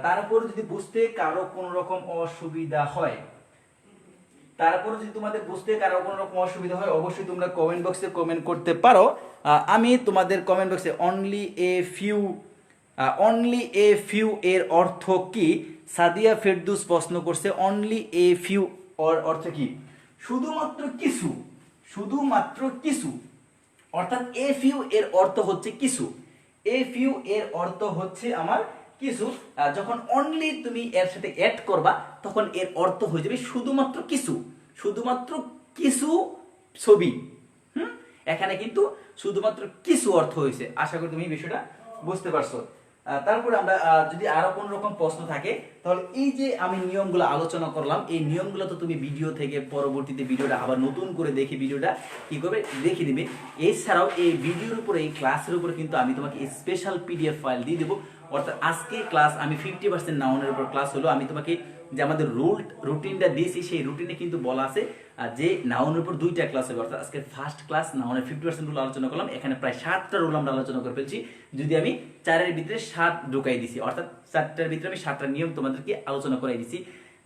তারপর যদি বুঝতে কারো কোনো রকম অসুবিধা হয়, তারপর যদি তোমাদের বুঝতে কারো কোনো রকম অসুবিধা হয়, অবশ্যই তোমরা কমেন্ট বক্সে কমেন্ট করতে পারো। আমি তোমাদের কমেন্ট বক্সে only a few only a few এর অর্থ কি? সাদিয়া ফেরদৌস প্রশ্ন করছে অনলি এ ফিউ অর্থ কি? শুধুমাত্র কিছু, শুধুমাত্র কিছু, অর্থাৎ এ ফিউ এর অর্থ হচ্ছে কিছু। এ ফিউ এর অর্থ হচ্ছে আমার কিছু। যখন অনলি তুমি এর সাথে অ্যাড করবা তখন এর অর্থ হয়ে যাবে শুধুমাত্র কিছু, শুধুমাত্র কিছু ছবি। এখানে কিন্তু শুধুমাত্র কিছু অর্থ হয়েছে। আশা করি তুমি এই বিষয়টা বুঝতে পারছো। তারপরে আমরা যদি আরো কোন রকম প্রশ্ন থাকে তাহলে এই যে আমি নিয়মগুলো আলোচনা করলাম, এই নিয়মগুলো তো তুমি ভিডিও থেকে পরবর্তীতে ভিডিওটা আবার নতুন করে দেখে ভিডিওটা কি করবে, দেখে দিবে। এছাড়াও এই ভিডিওর উপরে, এই ক্লাসের উপরে কিন্তু আমি তোমাকে স্পেশাল পিডিএফ ফাইল দিয়ে দেবো। অর্থাৎ আজকে ক্লাস আমি 50% নাউনের উপর ক্লাস হলো, আমি তোমাকে যে আমাদের রুটিনটা দিয়েছি সেই রুটিনে কিন্তু বলা আছে যে নাউনের উপর 2টা ক্লাস হবে। অর্থাৎ আজকে ফার্স্ট ক্লাস নাউনের 50% রুল আলোচনা করলাম, এখানে প্রায় 7টা রুল আমরা আলোচনা করে ফেলছি। যদি আমি 4-এর ভিতরে 7 ঢুকাই দিছি, অর্থাৎ 4টার ভিতরে আমি 7টা নিয়ম তোমাদেরকে আলোচনা করাই দিছি।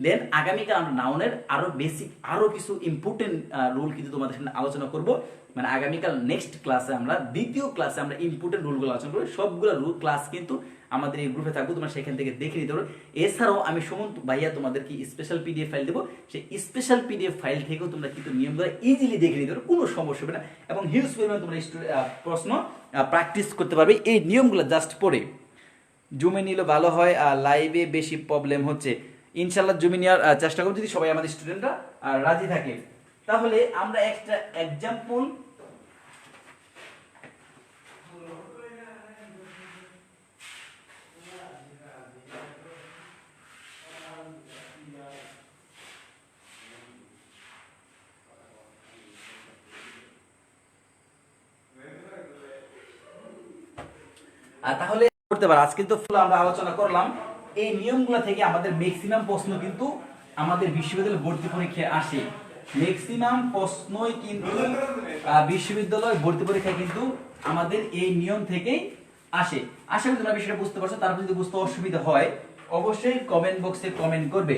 দেন আগামীকাল আমরা নাউনের আরো বেসিক, আরো কিছু ইম্পর্টেন্ট রুল কিন্তু তোমাদের সামনে আলোচনা করব। মানে আগামীকাল নেক্সট ক্লাসে আমরা, দ্বিতীয় ক্লাসে আমরা ইম্পর্টেন্ট রুলগুলো আলোচনা করবো। সবগুলো রুল ক্লাস কিন্তু আমাদের এই গ্রুপে থাকবো, তোমরা সেখান থেকে দেখে নিতে পারো। এছাড়াও আমি সুমন্ত ভাইয়া তোমাদেরকে স্পেশাল পিডিএফ ফাইল দেবো, সেই স্পেশাল পিডিএফ ফাইল থেকেও তোমরা কিন্তু নিয়মগুলো ইজিলি দেখে নিতে পারো, কোনো সমস্যা হবে না। এবং হিউজ পরিমাণে তোমরা প্রশ্ন প্র্যাকটিস করতে পারবে এই নিয়মগুলো জাস্ট পড়ে। জুমে নিলে ভালো হয়, লাইভে বেশি প্রবলেম হচ্ছে। ইনশাল্লাহ জুমে নেওয়ার চেষ্টা করবো যদি সবাই আমাদের স্টুডেন্টরা রাজি থাকে। তাহলে আমরা একটা এক্সাম্পল তাহলে করতে পারো। আজকে তো ফুল আমরা আলোচনা করলাম এই নিয়মগুলো থেকে আমাদের ম্যাক্সিমাম প্রশ্ন কিন্তু আমাদের বিশ্ববিদ্যালয় ভর্তি পরীক্ষায় আসে। ম্যাক্সিমাম প্রশ্নই কিন্তু বিশ্ববিদ্যালয় ভর্তি পরীক্ষায় কিন্তু আমাদের এই নিয়ম থেকেই আসে। আশা করি তোমরা বিষয়টা বুঝতে পারছো। তারপর যদি বুঝতে অসুবিধা হয় অবশ্যই কমেন্ট বক্সে কমেন্ট করবে।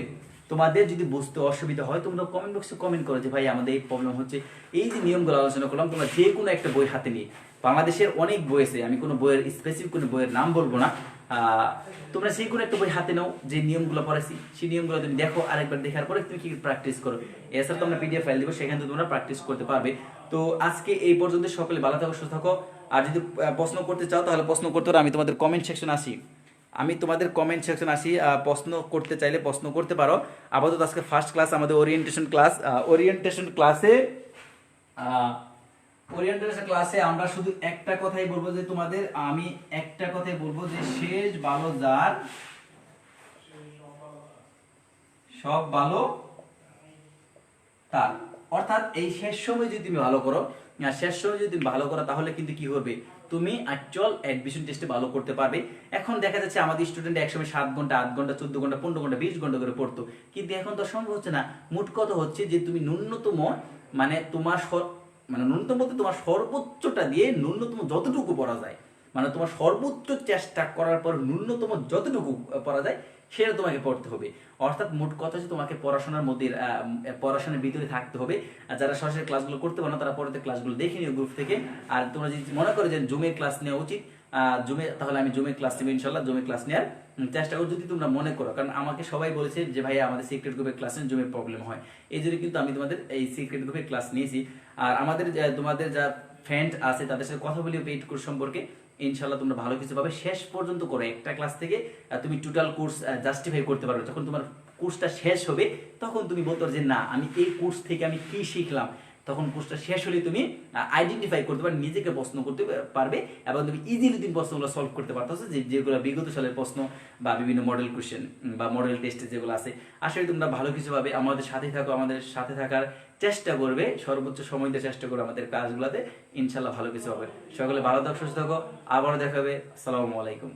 তোমাদের যদি বুঝতে অসুবিধা হয় তোমরা কমেন্ট বক্সে কমেন্ট করো যে ভাই আমাদের এই প্রবলেম হচ্ছে। এই যে নিয়মগুলো আলোচনা করলাম, তোমরা যে কোনো একটা বই হাতে নিয়ে, বাংলাদেশের অনেক বই আছে, আমি কোনো বইয়ের স্পেসিফিক কোনো বইয়ের নাম বলবো না, তোমরা সেই কোনো একটা বই হাতে নাও, যে নিয়মগুলো পড়াইছি সেই নিয়মগুলো তুমি দেখো, আরেকবার দেখার পরে তুমি কি প্র্যাকটিস করো। এছাড়া তোমরা পিডিএফ ফাইল দেবো, সেখান থেকে তোমরা প্র্যাকটিস করতে পারবে। তো আজকে এই পর্যন্ত, সকলে ভালো থাকো, সুস্থ থাকো। আর যদি প্রশ্ন করতে চাও তাহলে প্রশ্ন করতে পারো। আমি তোমাদের কমেন্ট সেকশন আসি, প্রশ্ন করতে চাইলে প্রশ্ন করতে পারো। আপাতত আজকে ফার্স্ট ক্লাস আমাদের ওরিয়েন্টেশন ক্লাসে আমরা শুধু একটা কথাই বলবো যে তোমাদের, আমি একটা কথাই বলবো যে শেষ ভালো যার, সব ভালো তার। অর্থাৎ এই শেষ সময় যদি তুমি ভালো করো, তাহলে কিন্তু কি করবে, তুমি অ্যাকচুয়াল অ্যাডমিশন টেস্টে ভালো করতে পারবে। এখন দেখা যাচ্ছে আমাদের স্টুডেন্ট একসময় 7 ঘন্টা, 8 ঘন্টা, 14 ঘন্টা, 15 ঘন্টা, 20 ঘন্টা করে পড়তো, কিন্তু এখন তো সম্ভব হচ্ছে না। মোট কথা হচ্ছে যে তুমি ন্যূনতম, মানে তোমার ন্যূনতম বলতে তোমার সর্বোচ্চটা দিয়ে ন্যূনতম যতটুকু পড়া যায়, মানে তোমার সর্বোচ্চ চেষ্টা করার পর ন্যূনতম যতটুকু পড়া যায় সেটা তোমাকে পড়তে হবে। অর্থাৎ মোট কথা হচ্ছে তোমাকে পড়াশোনার মধ্যে, পড়াশোনার ভিতরে থাকতে হবে। আর যারা সরাসরি ক্লাসগুলো করতে পারো না তারা পরে ক্লাসগুলো দেখে নিও গ্রুপ থেকে। আর তোমরা যদি মনে করো যে জুমের ক্লাস নেওয়া উচিত, তাহলে আমি জুমের ক্লাস নেবো ইনশাল্লাহ। জুমের ক্লাস নেওয়ার চেষ্টা করো যদি তোমরা মনে করো, কারণ আমাকে সবাই বলেছে যে ভাই আমাদের সিক্রেট গ্রুপের ক্লাসে জুমের প্রবলেম হয়, এই জন্য কিন্তু আমি তোমাদের এই সিক্রেট গ্রুপের ক্লাস নিয়েছি। আর আমাদের তোমাদের যা ফ্রেন্ড আছে তাদের সাথে কথা বলি পেইড কোর্স সম্পর্কে, ইনশাল্লাহ তোমরা ভালো কিছু পাবে। শেষ পর্যন্ত করো, একটা ক্লাস থেকে তুমি টোটাল কোর্স জাস্টিফাই করতে পারবে। যখন তোমার কোর্সটা শেষ হবে তখন তুমি বলতে পারো যে না, আমি এই কোর্স থেকে আমি কি শিখলাম। তখন কোর্সটা শেষ হলে তুমি আইডেন্টিফাই করতে পারবে, নিজেকে প্রশ্ন করতে পারবে, এবং তুমি ইজিলি তুমি প্রশ্নগুলো সলভ করতে পারতেছো, যেগুলো বিগত সালের প্রশ্ন বা বিভিন্ন মডেল কোশ্চেন বা মডেল টেস্টে যেগুলো আছে। আসলে তোমরা ভালো কিছু পাবে। আমাদের সাথে থাকো, আমাদের সাথে থাকার চেষ্টা করবে, সর্বোচ্চ সময় দিয়ে চেষ্টা করবে আমাদের কাজগুলোতে, ইনশাল্লাহ ভালো কিছু হবে। সকলে ভালো থাকো, সুস্থ থাকো, আবারও দেখা হবে। আসসালামু আলাইকুম।